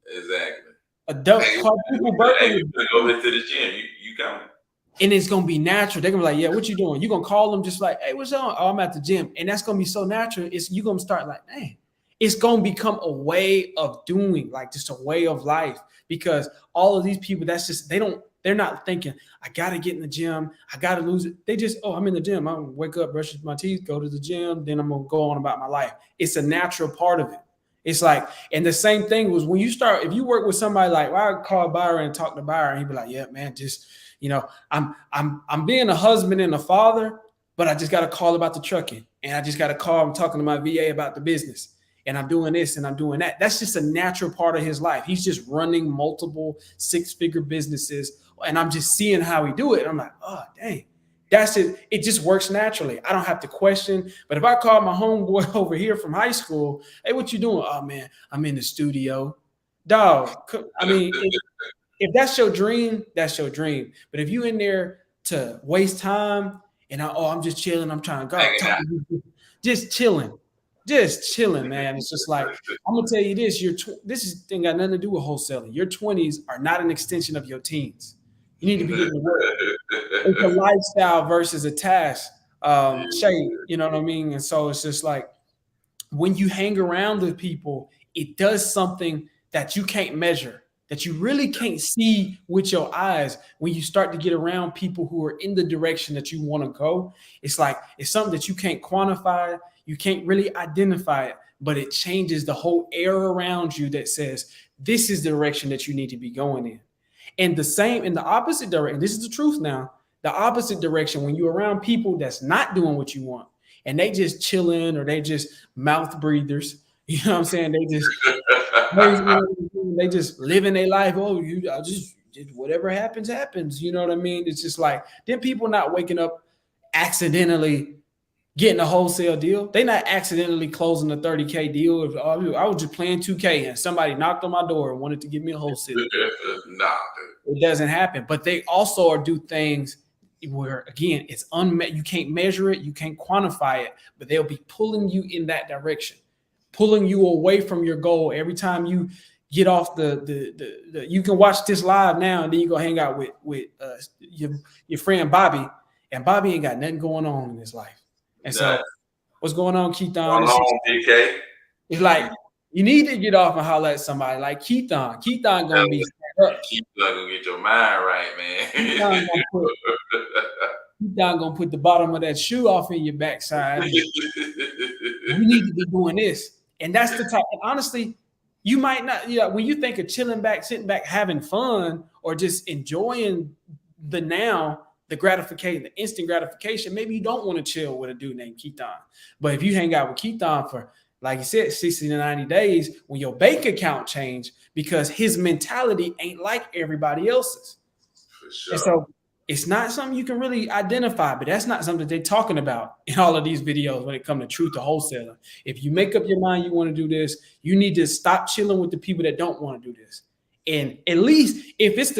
exactly. adult Hey, quadruple burger we with finna go over to the gym. You coming? and it's gonna be natural. They're gonna be like, "Yeah, what you doing?" You're gonna call them just like, "Hey, what's on?" "Oh, I'm at the gym," and that's gonna be so natural. It's you gonna start like, "Man," it's gonna become a way of doing, like just a way of life. Because all of these people, that's just they're not thinking, "I gotta get in the gym, I gotta lose it." They just, "Oh, I'm in the gym. I'm gonna wake up, brush my teeth, go to the gym, then I'm gonna go on about my life." It's a natural part of it. It's like, and the same thing was when you start, if you work with somebody like, well, I call Byron and talk to Byron, he'd be like, "Yeah, man, just I'm being a husband and a father, but I just got a call about the trucking, and I just got a call. I'm talking to my VA about the business, and I'm doing this and I'm doing that." That's just a natural part of his life. He's just running multiple six-figure businesses, and I'm just seeing how he do it. I'm like, oh dang. That's it. It just works naturally. I don't have to question. But if I call my homeboy over here from high school, "Hey, what you doing?" "Oh man, I'm in the studio." Dog. I mean, if that's your dream, that's your dream. But if you in there to waste time and I'm just chilling, I'm trying to go Hanging talk out. to you, just chilling, man. It's just like I'm gonna tell you this: this is thing got nothing to do with wholesaling. Your 20s are not an extension of your teens. You need to be getting to work. It's a lifestyle versus a task. Shay, you know what I mean? And so it's just like when you hang around with people, it does something that you can't measure, that you really can't see with your eyes. When you start to get around people who are in the direction that you want to go, it's like it's something that you can't quantify, you can't really identify it, but it changes the whole air around you that says, this is the direction that you need to be going in. And the same in the opposite direction, this is the truth now. The opposite direction, when you're around people that's not doing what you want and they just chilling or they just mouth breathers, you know what I'm saying? They just living their life. Oh, I just whatever happens, happens. You know what I mean? It's just like then people not waking up accidentally getting a wholesale deal. They not accidentally closing a 30K deal. If I was just playing 2K and somebody knocked on my door and wanted to give me a wholesale deal. Nah, It doesn't happen. But they also are do things where again it's unmet. You can't measure it, you can't quantify it, but they'll be pulling you in that direction, pulling you away from your goal every time you get off the you can watch this live now, and then you go hang out with your friend Bobby, and Bobby ain't got nothing going on in his life. And Nah, so, what's going on, Keithon? going on, PK? It's like you need to get off and holler at somebody like Keithon. Keithon gonna be stand You up. keep not gonna get your mind right, Keithon man. gonna put Keithon gonna put the bottom of that shoe off in your backside. And we need to be doing this. And that's the type. And honestly, you might not, when you think of chilling back, sitting back, having fun, or just enjoying the now, the gratification, the instant gratification, maybe you don't want to chill with a dude named Keithon. But if you hang out with Keithon for, like you said, 60 to 90 days, when your bank account change, because his mentality ain't like everybody else's. For And sure. so it's not something you can really identify, but that's not something they're talking about in all of these videos when it comes to truth to wholesaling. If you make up your mind you want to do this, you need to stop chilling with the people that don't want to do this. And at least if it's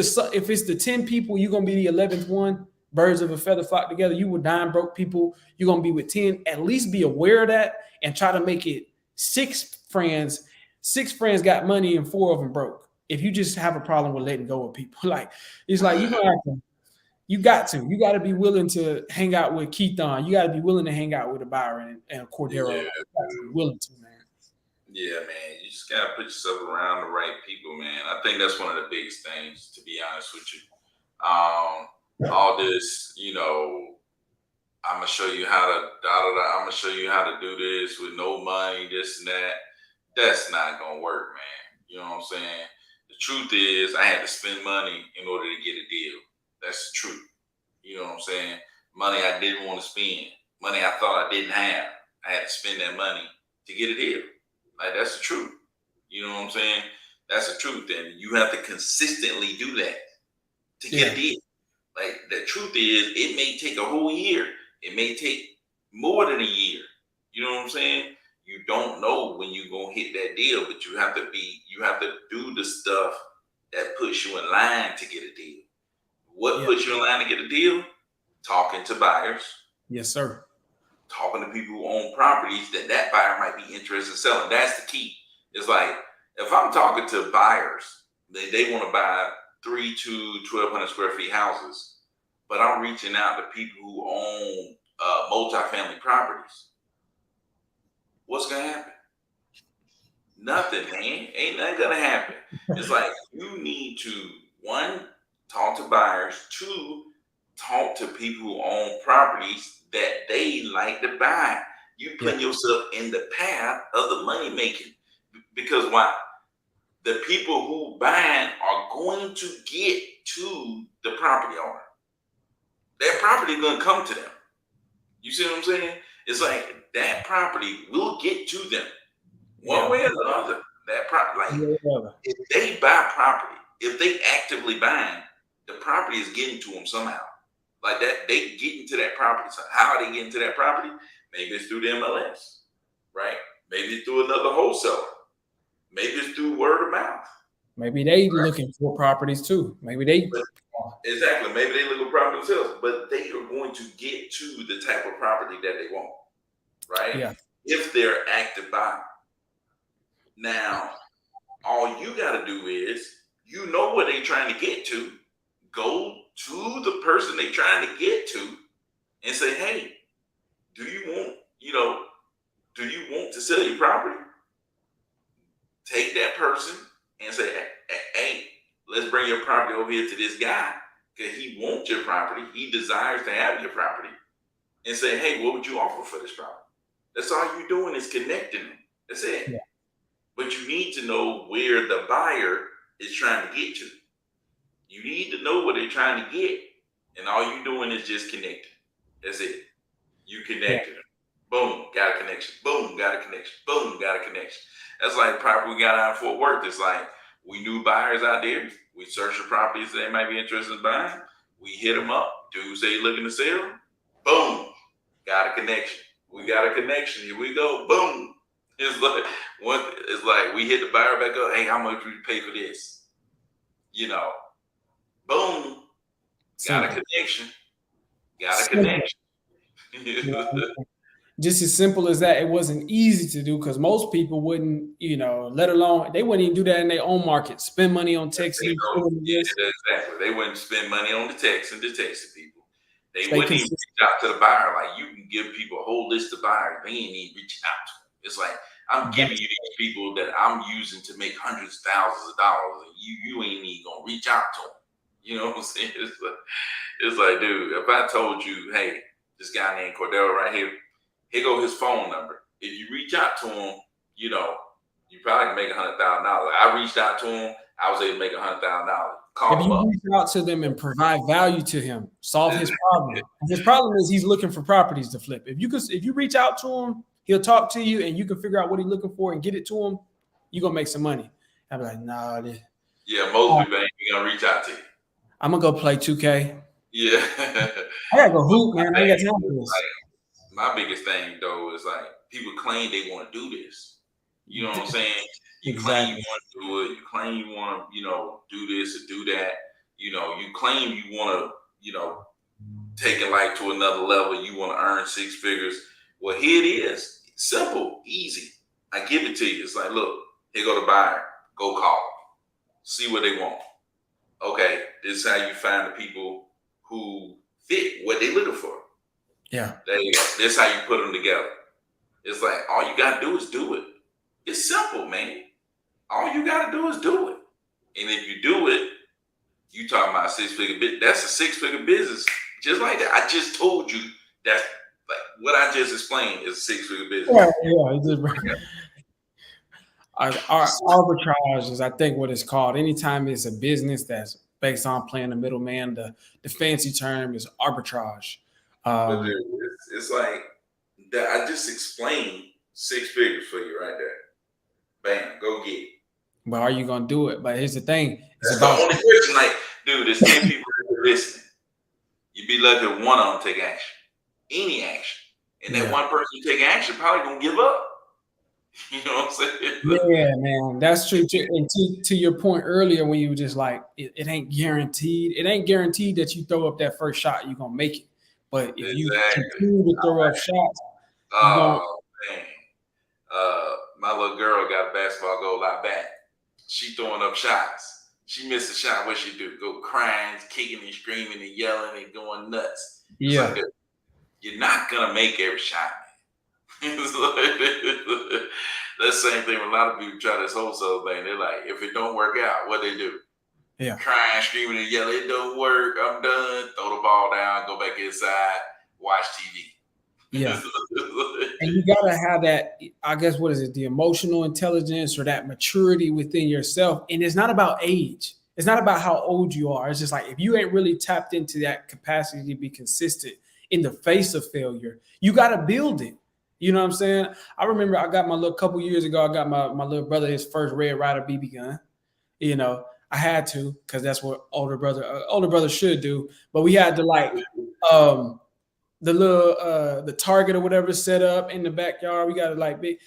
the 10 people, you're gonna be the 11th one. Birds of a feather flock together. You with 9 broke people, you're gonna be with 10. At least be aware of that and try to make it 6 friends. 6 friends got money and 4 of them broke. If you just have a problem with letting go of people, like it's like you're gonna have to you got to be willing to hang out with Keithon. You got to be willing to hang out with a Byron and a Cordero. Yeah, You got to be dude. willing to, man. Yeah, man. You just gotta put yourself around the right people, man. I think that's one of the biggest things, to be honest with you. All this, I'm gonna show you how to I'm gonna show you how to do this with no money, this and that. That's not gonna work, man. You know what I'm saying? The truth is, I had to spend money in order to get a deal. That's the truth. You know what I'm saying? Money I didn't want to spend, money I thought I didn't have. I had to spend that money to get a deal. Like that's the truth. You know what I'm saying? That's the truth. And you have to consistently do that to get a Yeah, deal. Like the truth is, it may take a whole year. It may take more than a year. You know what I'm saying? You don't know when you're gonna hit that deal, but you have to do the stuff that puts you in line to get a deal. What yeah, puts you in line to get a deal? Talking to buyers, yes, sir. talking to people who own properties that buyer might be interested in selling. That's the key. It's like if I'm talking to buyers, they want to buy 3 to 1,200 square feet houses, but I'm reaching out to people who own multifamily properties. What's gonna happen? Nothing, man. Ain't nothing gonna happen. It's like you need to one, talk to buyers, two, talk to people who own properties that they like to buy. You Yeah, putting yourself in the path of the money making. Because why? The people who buying are going to get to the property owner. That property is gonna come to them. You see what I'm saying? It's like that property will get to them one yeah, way or the other. That property, like yeah, brother. if they buy property, if they actively buying, the property is getting to them somehow. Like that, they get into that property. So how are they getting to that property? Maybe it's through the MLS, right? Maybe it's through another wholesaler. Maybe it's through word of mouth. Maybe they Right? looking for properties too. Maybe they. But exactly, maybe they look at property themselves, but they are going to get to the type of property that they want, right? Yeah, If they're active buying. Now, all you got to do is, you know what they're trying to get to. Go to the person they're trying to get to and say, hey, do you want, do you want to sell your property? Take that person and say, hey, let's bring your property over here to this guy because he wants your property. He desires to have your property. And say, hey, what would you offer for this property? That's all you're doing is connecting them. That's it. yeah, But you need to know where the buyer is trying to get to. You need to know what they're trying to get. And all you're doing is just connecting. That's it. You yeah, connected them. Boom, got a connection. Boom, got a connection. Boom, got a connection. That's like the property we got out of Fort Worth. It's like we knew buyers out there. We searched for properties they might be interested in buying. We hit them up. Dudes say looking to sell. Boom, got a connection. We got a connection. Here we go. Boom. It's like we hit the buyer back up. Hey, how much would you pay for this? You know, boom, got a simple, connection. Got a simple. connection. You know, just as simple as that. It wasn't easy to do because most people wouldn't, let alone they wouldn't even do that in their own market. Spend money on They texting, know, doing this, yeah, exactly. They wouldn't spend money on the text and the texting people. They stay wouldn't even consistent. reach out to the buyer. Like you can give people a whole list of buyers. They ain't even reaching out to them. It's like I'm giving That's you these people that I'm using to make hundreds of thousands of dollars, and you ain't even gonna reach out to them. You know what I'm saying? It's like, dude, if I told you, hey, this guy named Cordell right here go his phone number. If you reach out to him, you know, you probably can make $100,000. I reached out to him, I was able to make $100,000. if Call him you up. reach out to them and provide value to him, solve his problem. His problem is he's looking for properties to flip. If you reach out to him, he'll talk to you and you can figure out what he's looking for and get it to him, you're gonna make some money. I'll be like, nah, Yeah, most people ain't gonna reach out to you. I'm gonna go play 2K. Yeah. I gotta go But hoop, man. I ain't got time for this. my biggest thing though is like people claim they want to do this. You know what I'm saying? You claim you Exactly. want to do it. You claim you want to, do this or do that. You claim you want to, take it like to another level. You want to earn six figures. Well, here it is. Simple, easy. I give it to you. It's like, look, here go the buyer. Go call. See what they want. Okay, this is how you find the people who fit what they looking for. Yeah. There you go. This is how you put them together. It's like all you gotta do is do it. It's simple, man. All you gotta do is do it. And if you do it, you talking about six-figure business. That's a six-figure business. Just like that. I just told you that's like what I just explained is a six-figure business. Yeah. Our arbitrage is, I think, what it's called. Anytime it's a business that's based on playing the middleman, the fancy term is arbitrage. But Um, it's like that. I just explained six figures for you right there. Bam, go get it. but are you gonna do it? But here's the thing: it's That's the about only question. Like, dude, there's 10 people listening. You'd be lucky if one of them take action, any action, and that yeah. one person take action probably gonna give up. You know what I'm saying? Yeah, man, that's true too. And to your point earlier, when you were just like, it ain't guaranteed. It ain't guaranteed that you throw up that first shot, you're gonna make it. But if you Exactly. continue to throw up shots, you going Oh man, my little girl got a basketball goal out back. She throwing up shots. She missed a shot. What she do? Go crying, kicking and screaming and yelling and going nuts. It's like yeah, you're not gonna make every shot. It's like, that's the same thing when a lot of people try this wholesale thing. They're like, if it don't work out, what they do? yeah, Crying, screaming, and yelling, it don't work. I'm done. Throw the ball down, go back inside, watch yeah. TV. And you gotta have that, I guess, what is it, the emotional intelligence or that maturity within yourself. And it's not about age. It's not about how old you are. It's just like if you ain't really tapped into that capacity to be consistent in the face of failure, you gotta build it. You know what I'm saying? I remember I got my little couple years ago, I got my little brother his first Red Ryder BB gun. I had to because that's what older brother should do. But we had to um the little the target or whatever set up in the backyard. We got to big.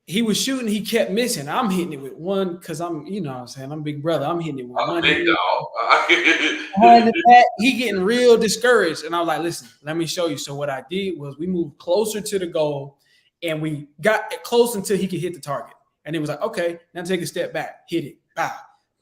He was shooting, he kept missing. I'm hitting it with one because what I'm saying, I'm big brother. I'm hitting it with I'm a one big hand. dog. Behind the back, he getting real discouraged. And I was like, listen, let me show you. So what I did was we moved closer to the goal and we got close until he could hit the target. And it was like, okay, now take a step back, hit it, bow.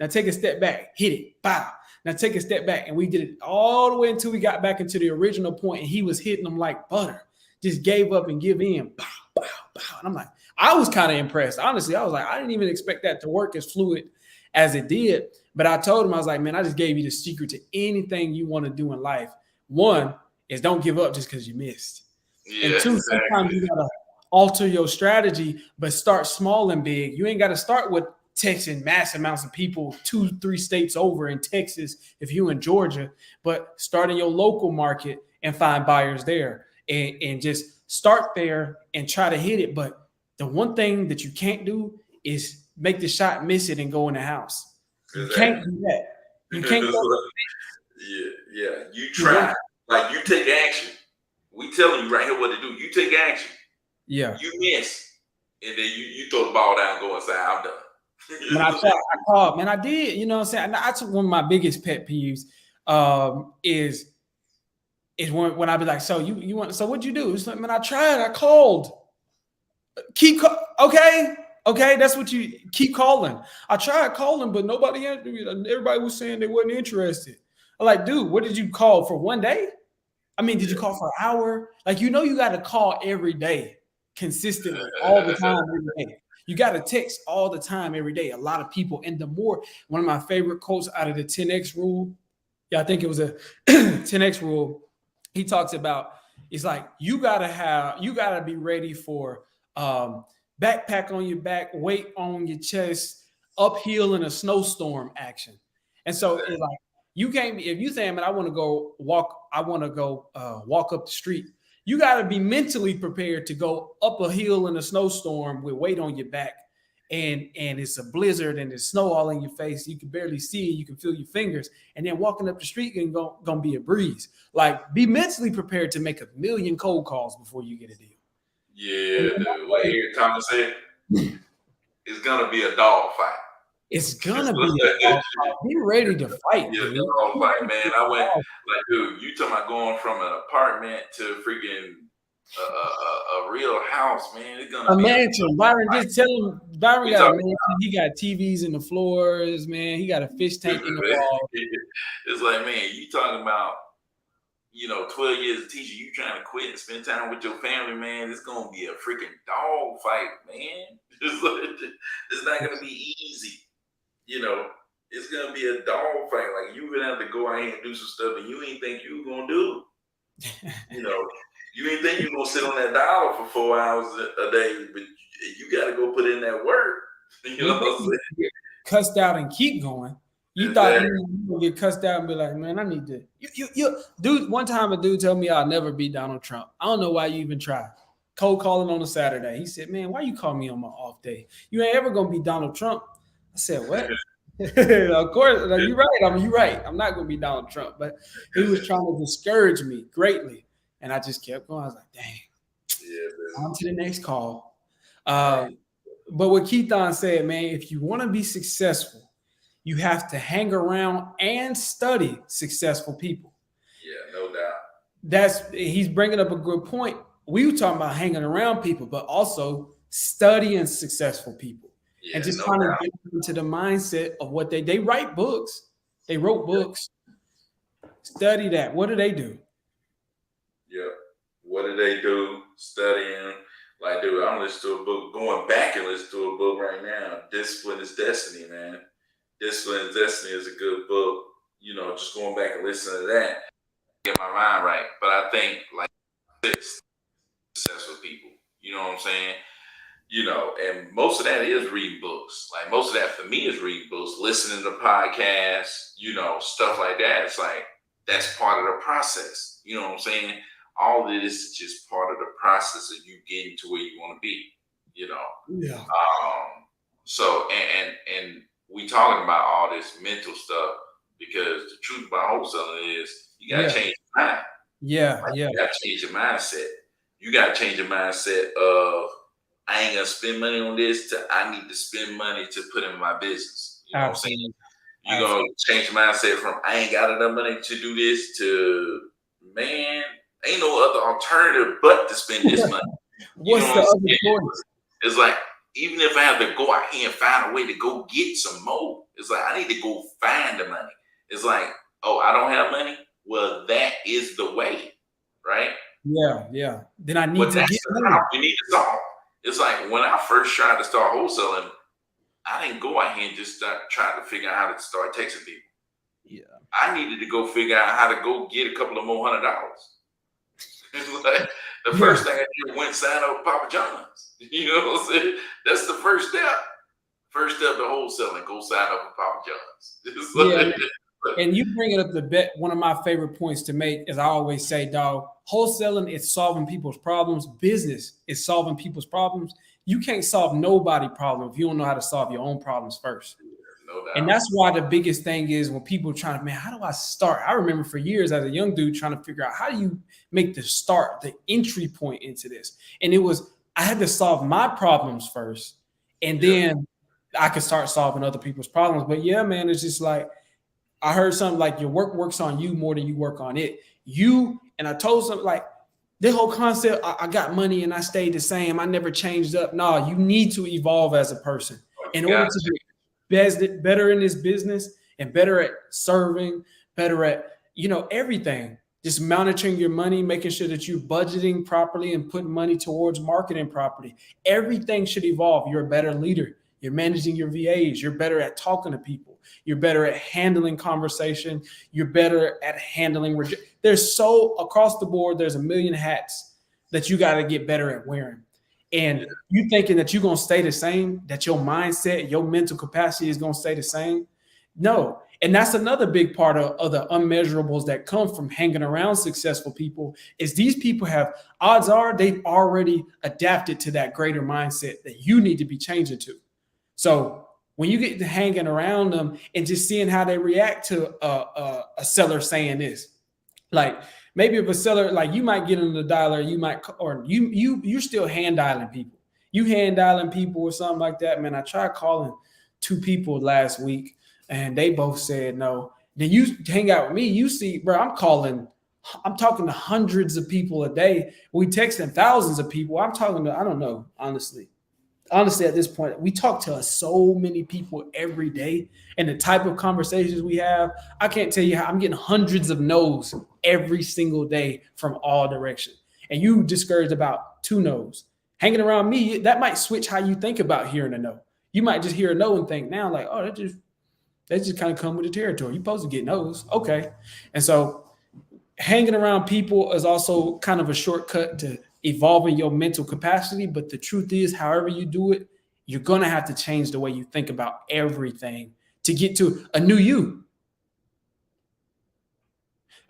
Now take a step back, hit it, bow. Now take a step back. And we did it all the way until we got back into the original point, and he was hitting them like butter. Just gave up and give in. Bow, bow, bow. And I'm like, I was kind of impressed. Honestly, I was like, I didn't even expect that to work as fluid as it did. But I told him, I was like, man, I just gave you the secret to anything you want to do in life. One is don't give up just because you missed. Yeah, And two, sometimes exactly. you gotta alter your strategy, but start small and big. You ain't got to start with texting mass amounts of people 2-3 states over in Texas if you in Georgia, but start in your local market and find buyers there and just start there and try to hit it. But the one thing that you can't do is make the shot, miss it, and go in the house. You can't Exactly. do that. You can't go. Yeah. You try. Like you take action. We telling you right here what to do. You take action. Yeah. You miss. And then you throw the ball down, go inside. I'm done. When I called, man, I did. You know what I'm saying? That's one of my biggest pet peeves is is when I be like, so you want, so what'd you do? It's like, man, I tried, I called. Okay, okay, that's what you keep calling. I tried calling, but nobody answered me. Everybody was saying they wasn't interested. I'm like, dude, what did you call for one day? I mean, did you Yeah. call for an hour? Like, you got to call every day, consistently, all the time, every day. You got to text all the time, every day. A lot of people, and the more, one of my favorite quotes out of the 10x rule. Yeah, I think it was a 10x rule. He talks about, it's like you gotta be ready for um, backpack on your back, weight on your chest, uphill in a snowstorm action. And so it's like you can't be, if you say, man, I want to go walk up the street. You got to be mentally prepared to go up a hill in a snowstorm with weight on your back, and it's a blizzard and there's snow all in your face. You can barely see, you can feel your fingers, and then walking up the street is gonna be a breeze. Like, be mentally prepared to make a million cold calls before you get a deal. And Yeah, in that dude. Like way, here, Thomas said, it's gonna be a dog fight. it's gonna be a dog fight. Be ready to fight, Yeah, dude. dog Be fight, ready man. for I a went dog. like, dude, you talking about going from an apartment to freaking a real house, man. It's gonna A be a mansion. Byron, fight. just tell him Byron We got a talking mansion. He got TVs in the floors, man. He got a fish tank stupid, in the man. wall. It's like, man, you talking about 12 years of teaching, you trying to quit and spend time with your family, man. It's gonna be a freaking dog fight, man. It's not gonna be easy, you know. It's gonna be a dog fight. Like, you gonna have to go out here and do some stuff that you ain't think you were gonna do. You know, you ain't think you were gonna sit on that dollar for 4 hours a day, but you got to go put in that work. You You know think what I'm you get cussed out and keep going. You saying? thought Exactly. you would get cussed out and be like, man, I need to. Dude, one time a dude told me I'll never beat Donald Trump. I don't know why you even try. Cold calling on a Saturday. He said, man, why you call me on my off day? You ain't ever going to be Donald Trump. I said, what? Of course, like, you're right. You're right. I'm not going to be Donald Trump. But he was trying to discourage me greatly. And I just kept going. I was like, dang, Yeah, on to the next call. right. But what Keithon said, man, if you want to be successful, you have to hang around and study successful people. Yeah, no doubt. He's bringing up a good point. We were talking about hanging around people, but also studying successful people and Yeah, just no trying to doubt. get into the mindset of what they write books. They wrote Yeah, books. Study that. What do they do? yeah. What do they do? Studying. Like, dude, I'm listening to a book, going back and listening to a book right now. Discipline is Destiny, man. Discipline is Destiny is a good book. Just going back and listening to that, get my mind right. But I think, like, successful people. You know what I'm saying? And most of that is reading books. Like, most of that for me is reading books, listening to podcasts, stuff like that. It's like, that's part of the process. You know what I'm saying? All of this is just part of the process of you getting to where you want to be, you know. Yeah. So and we talking about all this mental stuff because the truth about wholesaling is you gotta change your mind. Yeah. Like, Yeah. you gotta change your mindset. You gotta change your mindset of, I ain't gonna spend money on this to I need to spend money to put in my business. You know what I'm saying? Absolutely. You're gonna change your mindset from, I ain't got enough money to do this, to, man, ain't no other alternative but to spend this money. You know What's what the I'm other saying? choice? It's like, even if I have to go out here and find a way to go get some more, it's like, I need to go find the money. It's like, oh, I don't have money? Well, that is the way, right? Yeah. Yeah. Then I need But to get that's the money. problem we need to solve. It's like, when I first tried to start wholesaling, I didn't go out here and just start trying to figure out how to start texting people. Yeah. I needed to go figure out how to go get a couple of more $100. It's like, the first thing I did went sign up with Papa John's. You know what I'm saying? That's the first step. First step to wholesaling, go sign up with Papa John's. It's Yeah. like, And you bring it up the bet. One of my favorite points to make, as I always say, dog, wholesaling is solving people's problems. Business is solving people's problems. You can't solve nobody's problem if you don't know how to solve your own problems first. no And doubt. that's why the biggest thing is when people are trying to, man, how do I start? I remember for years as a young dude trying to figure out how do you make the start, the entry point into this. And it was, I had to solve my problems first. And Yeah. then I could start solving other people's problems. But yeah, man, it's just like, I heard something like your work works on you more than you work on it. You And I told some like the whole concept, I got money and I stayed the same. I never changed up. No, you need to evolve as a person Oh, in you order got to you. get better in this business and better at serving, better at, everything. Just monitoring your money, making sure that you're budgeting properly and putting money towards marketing properly. Everything should evolve. You're a better leader. You're managing your VAs. You're better at talking to people. You're better at handling conversation. You're better at handling there's so across the board, there's a million hats that you got to get better at wearing. Yeah, And you thinking that you're going to stay the same, that your mindset, your mental capacity is going to stay the same. No. And that's another big part of the unmeasurables that come from hanging around successful people is these people have, odds are they've already adapted to that greater mindset that you need to be changing to. So when you get to hanging around them and just seeing how they react to a seller saying this, like maybe if a seller, like you might get on the dialer, you might, or you're still hand dialing people. You hand dialing people or something like that. Man, I tried calling two people last week and they both said no. Then you hang out with me, you see, bro, I'm talking to hundreds of people a day. We texting thousands of people. I'm talking to, I don't know, honestly at this point we talk to so many people every day and the type of conversations we have, I can't tell you how I'm getting hundreds of no's every single day from all directions, and you discouraged about two no's. Hanging around me, that might switch how you think about hearing a no. You might just hear a no and think now like, oh, that just kind of come with the territory. You're supposed to get no's, okay. And so hanging around people is also kind of a shortcut to evolving your mental capacity. But the truth is, however you do it, you're going to have to change the way you think about everything to get to a new you,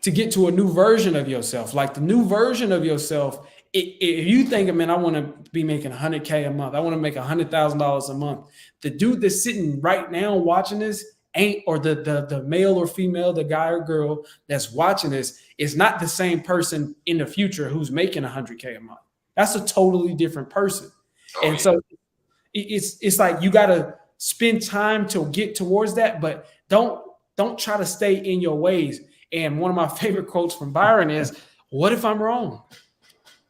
to get to a new version of yourself. Like the new version of yourself, if you think, man, I want to be making 100K a month, I want to make $100,000 a month. The dude that's sitting right now watching this ain't, or the male or female, the guy or girl that's watching this is not the same person in the future who's making 100K a month. That's a totally different person. oh And yeah, so it's like you got to spend time to get towards that, but don't try to stay in your ways. And one of my favorite quotes from Byron is, "What if I'm wrong?"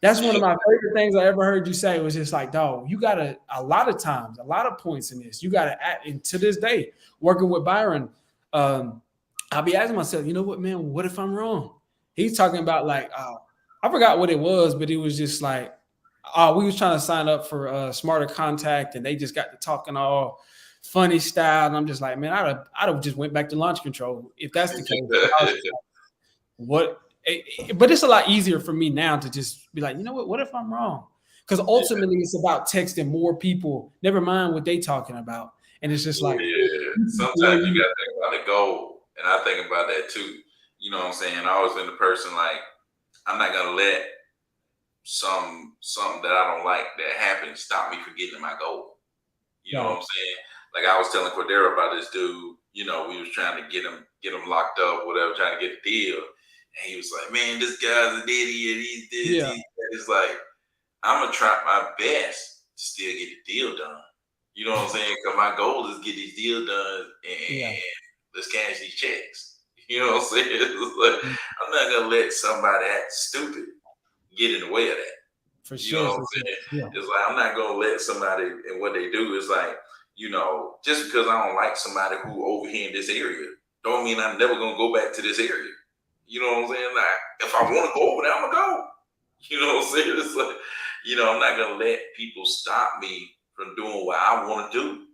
That's one of my favorite things I ever heard you say. It was just like, dog, you got a lot of times, a lot of points in this. You got to act, and to this day, working with Byron, I'll be asking myself, you know what, man, what if I'm wrong? He's talking about like, I forgot what it was, but it was just like, we was trying to sign up for Smarter Contact, and they just got to talking all funny style. And I'm just like, man, I'd have just went back to launch control if that's the case. What? But it's a lot easier for me now to just be like, you know what? What if I'm wrong? Because yeah, ultimately, it's about texting more people. Never mind what they talking about, and it's just like yeah. where Sometimes you you, gotta think about the goal, and I think about that too. You know what I'm saying? I always been the person like I'm not gonna let something that I don't like that happens stop me from getting to my goal. You know right, what I'm saying? Like I was telling Cordero about this dude. You know, we was trying to get him locked up, whatever, trying to get the deal. And he was like, "Man, this guy's an idiot. He's this, yeah, he's that." It's like I'm gonna try my best to still get the deal done. You know what I'm saying? Because my goal is to get these deals done yeah, and let's cash these checks. You know what I'm saying? It's like, I'm not gonna let somebody act stupid get in the way of that. for You know sure, what for I'm sure, saying? yeah, It's like I'm not gonna let somebody and what they do is like, just because I don't like somebody who over here in this area, don't mean I'm never gonna go back to this area. You know what I'm saying? Like if I want to go over there, I'm gonna go. You know what I'm saying? It's like, I'm not gonna let people stop me from doing what I want to do.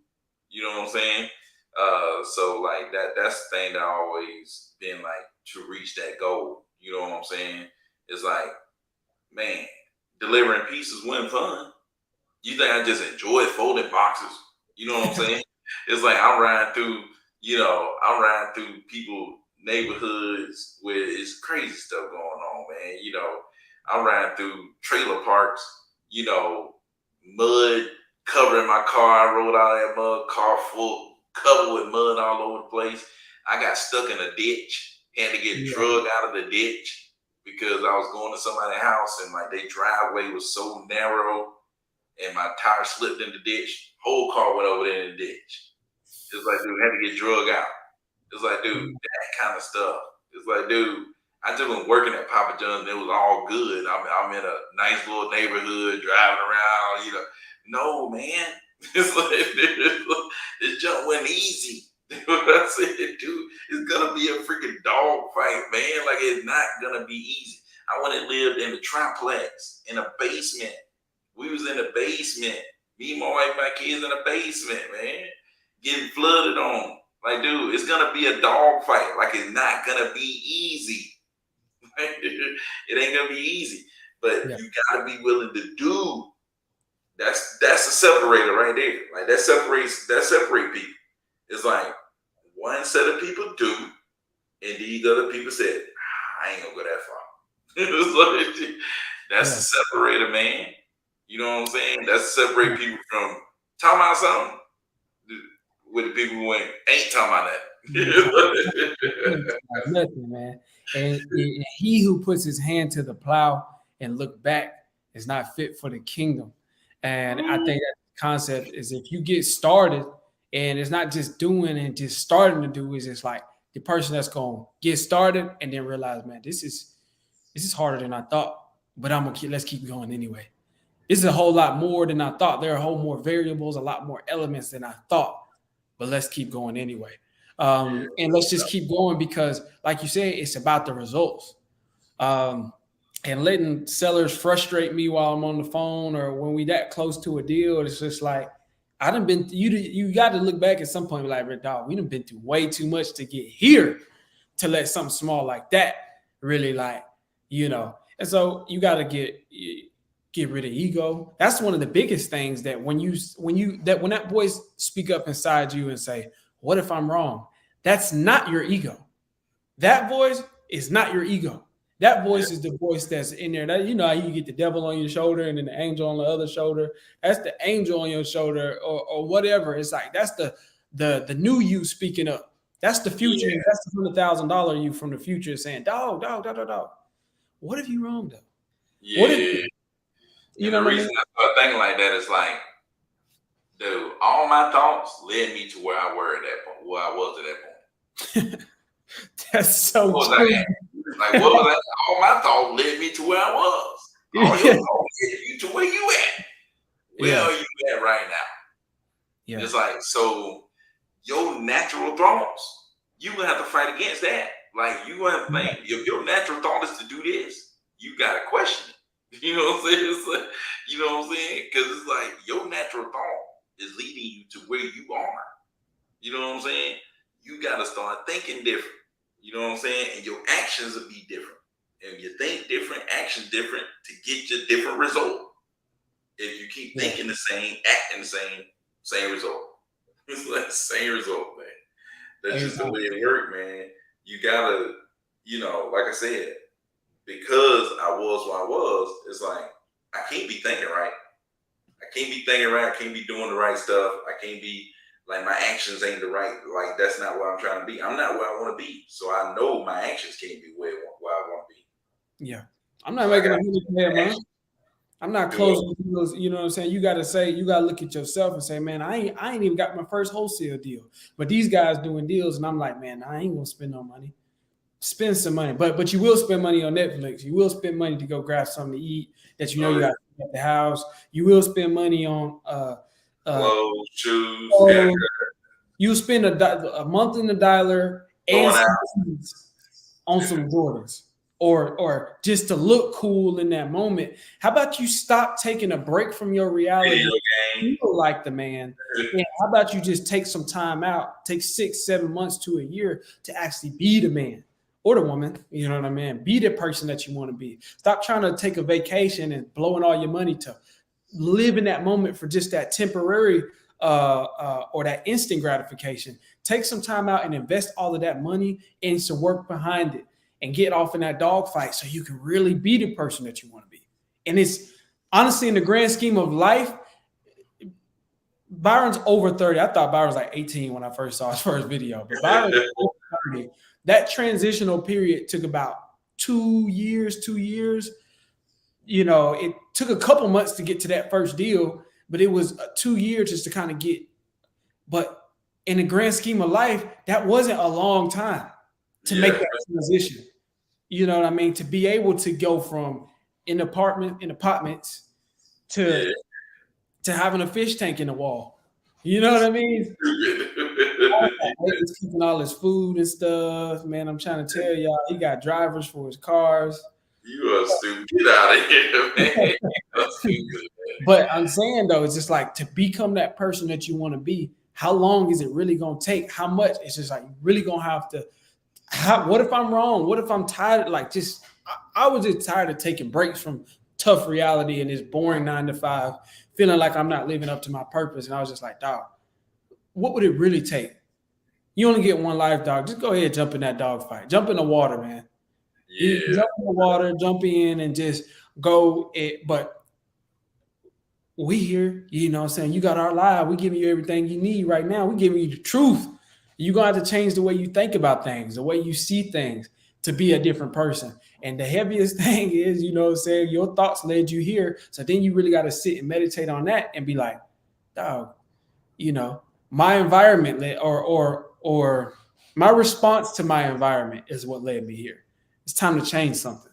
You know what I'm saying? So like that's the thing that I always been like to reach that goal. You know what I'm saying? It's like, man, delivering pieces wasn't fun. You think I just enjoy folding boxes? You know what I'm saying? It's like I'm riding through people neighborhoods where it's crazy stuff going on, man. I'm riding through trailer parks, mud covering my car. I rolled out of that mud, car full, covered with mud all over the place. I got stuck in a ditch, had to get yeah, drugged out of the ditch because I was going to somebody's house and like their driveway was so narrow and my tire slipped in the ditch. Whole car went over there in the ditch. It's like, dude, I had to get drug out. It's like, dude, that kind of stuff. It's like, dude, I just was working at Papa John's and it was all good. I'm in a nice little neighborhood driving around, No, man. It's like this jump wasn't easy. What I said, dude, it's gonna be a freaking dog fight, man. Like it's not gonna be easy. I went and lived in a triplex in a basement. We was in the basement. Me, my wife, my kids in the basement, man. Getting flooded on. Like, dude, it's gonna be a dog fight. Like it's not gonna be easy. It ain't gonna be easy. But Yeah. you gotta be willing to do. That's a separator right there. Like that separate people. It's like one set of people do, and these other people said, I ain't gonna go that far. It's like, that's Yeah. the separator, man. You know what I'm saying? That's to separate people from talking about something with the people who ain't talking about that. Nothing, man. And he who puts his hand to the plow and look back is not fit for the kingdom. And I think that concept is if you get started, and it's not just doing and just starting to do, is it's like the person that's gonna get started and then realize, man, this is harder than I thought, but let's keep going anyway. This is a whole lot more than I thought. There are a whole more variables, a lot more elements than I thought, but let's keep going anyway. And let's just keep going because, like you said, it's about the results. Um, and letting sellers frustrate me while I'm on the phone or when we that close to a deal, it's just like I done been. You got to look back at some point, and be like, Red Dog, we done been through way too much to get here to let something small like that really And so you got to get rid of ego. That's one of the biggest things that when that voice speak up inside you and say, "What if I'm wrong?" That's not your ego. That voice is not your ego. That voice is the voice that's in there. That how you get the devil on your shoulder and then the angel on the other shoulder. That's the angel on your shoulder or whatever. It's like that's the new you speaking up. That's the future. Yeah, That's the $100,000 you from the future saying, dog, dog, dog, dog, dog. What if you wrong though? What if yeah. you And know the what I mean? reason I start thinking like that is like, dude, all my thoughts led me to where I were at that point, where I was at that point. That's so What was I true. at? Like, what was I? All my thoughts led me to where I was. All your thoughts led you to where you at. Where Yeah. are you at right now? Yeah. It's like, so your natural thoughts, you gonna have to fight against that. Like, you gonna have to think, if your natural thought is to do this, you gotta question it. You know what I'm saying? It's like, you know what I'm saying? Because it's like your natural thought is leading you to where you are. You know what I'm saying? You gotta start thinking different. You know what I'm saying? And your actions will be different. And you think different, action different to get your different result. If you keep thinking the same, acting the same result. It's like the same result, man. That's just the way it worked, man. You gotta, like I said, because I was what I was, it's like I can't be thinking right. I can't be thinking right. I can't be doing the right stuff. I can't be like my actions ain't the right. Like that's not where I'm trying to be. I'm not where I want to be. So I know my actions can't be where I want to be. Yeah. I'm not So I making got a million a month. I'm not to do it. closing deals. You know what I'm saying? You got to look at yourself and say, man, I ain't even got my first wholesale deal. But these guys doing deals, and I'm like, man, I ain't gonna spend no money. Spend some money, but you will spend money on Netflix. You will spend money to go grab something to eat that you got at the house. You will spend money on Clothes, shoes, haircut, clothes. You spend a month in the dialer and going out, some seeds on some Jordans or just to look cool in that moment. How about you stop taking a break from your reality? video game. Feel like the man. And how about you just take some time out, take 6-7 months to a year to actually be the man or the woman, you know what I mean? Be the person that you want to be. Stop trying to take a vacation and blowing all your money to live in that moment for just that temporary or that instant gratification. Take some time out and invest all of that money and some work behind it and get off in that dogfight so you can really be the person that you want to be. And it's honestly, in the grand scheme of life, Byron's over 30. I thought Byron was like 18 when I first saw his first video, but Byron's over 30. That transitional period took about 2 years. It took a couple months to get to that first deal, but it was 2 years just to kind of get. But in the grand scheme of life, that wasn't a long time to make that transition. You know what I mean? To be able to go from in apartments Yeah. to having a fish tank in the wall. You know what I mean? He's cooking all his food and stuff. Man, I'm trying to tell y'all, he got drivers for his cars. You are stupid. Get out of here, man. You are stupid. But I'm saying though, it's just like to become that person that you want to be. How long is it really gonna take? How much? It's just like you really gonna have to. What if I'm wrong? What if I'm tired? Like just, I was just tired of taking breaks from tough reality and this boring 9 to 5, feeling like I'm not living up to my purpose. And I was just like, dog, what would it really take? You only get one life, dog. Just go ahead, jump in that dog fight. Jump in the water, man. You Yeah. jump in the water, jump in, and just go. But we here, you know what I'm saying? You got our live. We giving you everything you need right now. We giving you the truth. You're gonna have to change the way you think about things, the way you see things to be a different person. And the heaviest thing is, you know what I'm saying, your thoughts led you here. So then you really got to sit and meditate on that and be like, dog, you know, my environment or my response to my environment is what led me here. It's time to change something.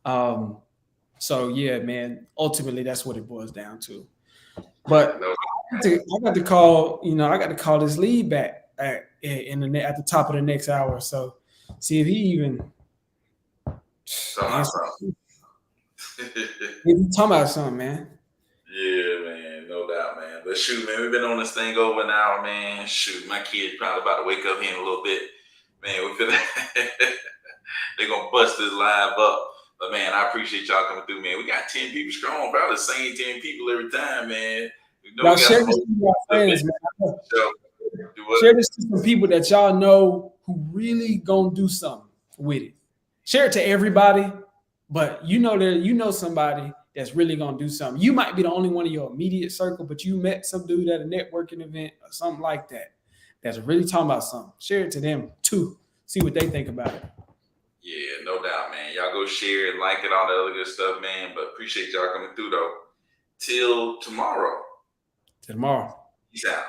Um, so yeah, man, ultimately that's what it boils down to. But No, I got to call, I got to call this lead back at the top of the next hour. So see if he even talking about answer. something. If he talking about something, man. Yeah, man, no doubt, man. But shoot, man, we've been on this thing over an hour, man. Shoot, my kid's probably about to wake up here in a little bit. Man, we finna they're gonna bust this live up. But man, I appreciate y'all coming through, man. We got 10 people strong, probably the same 10 people every time, man. You know Y'all we got share some this more to your stuff, man. friends, man. So, do what? Share this to some people that y'all know who really gonna do something with it. Share it to everybody, but you know somebody that's really gonna do something. You might be the only one in your immediate circle, but you met some dude at a networking event or something like that that's really talking about something. Share it to them too. See what they think about it. Yeah, no doubt, man. Y'all go share and like it, all the other good stuff, man. But appreciate y'all coming through though. Till tomorrow. Till tomorrow. Peace out.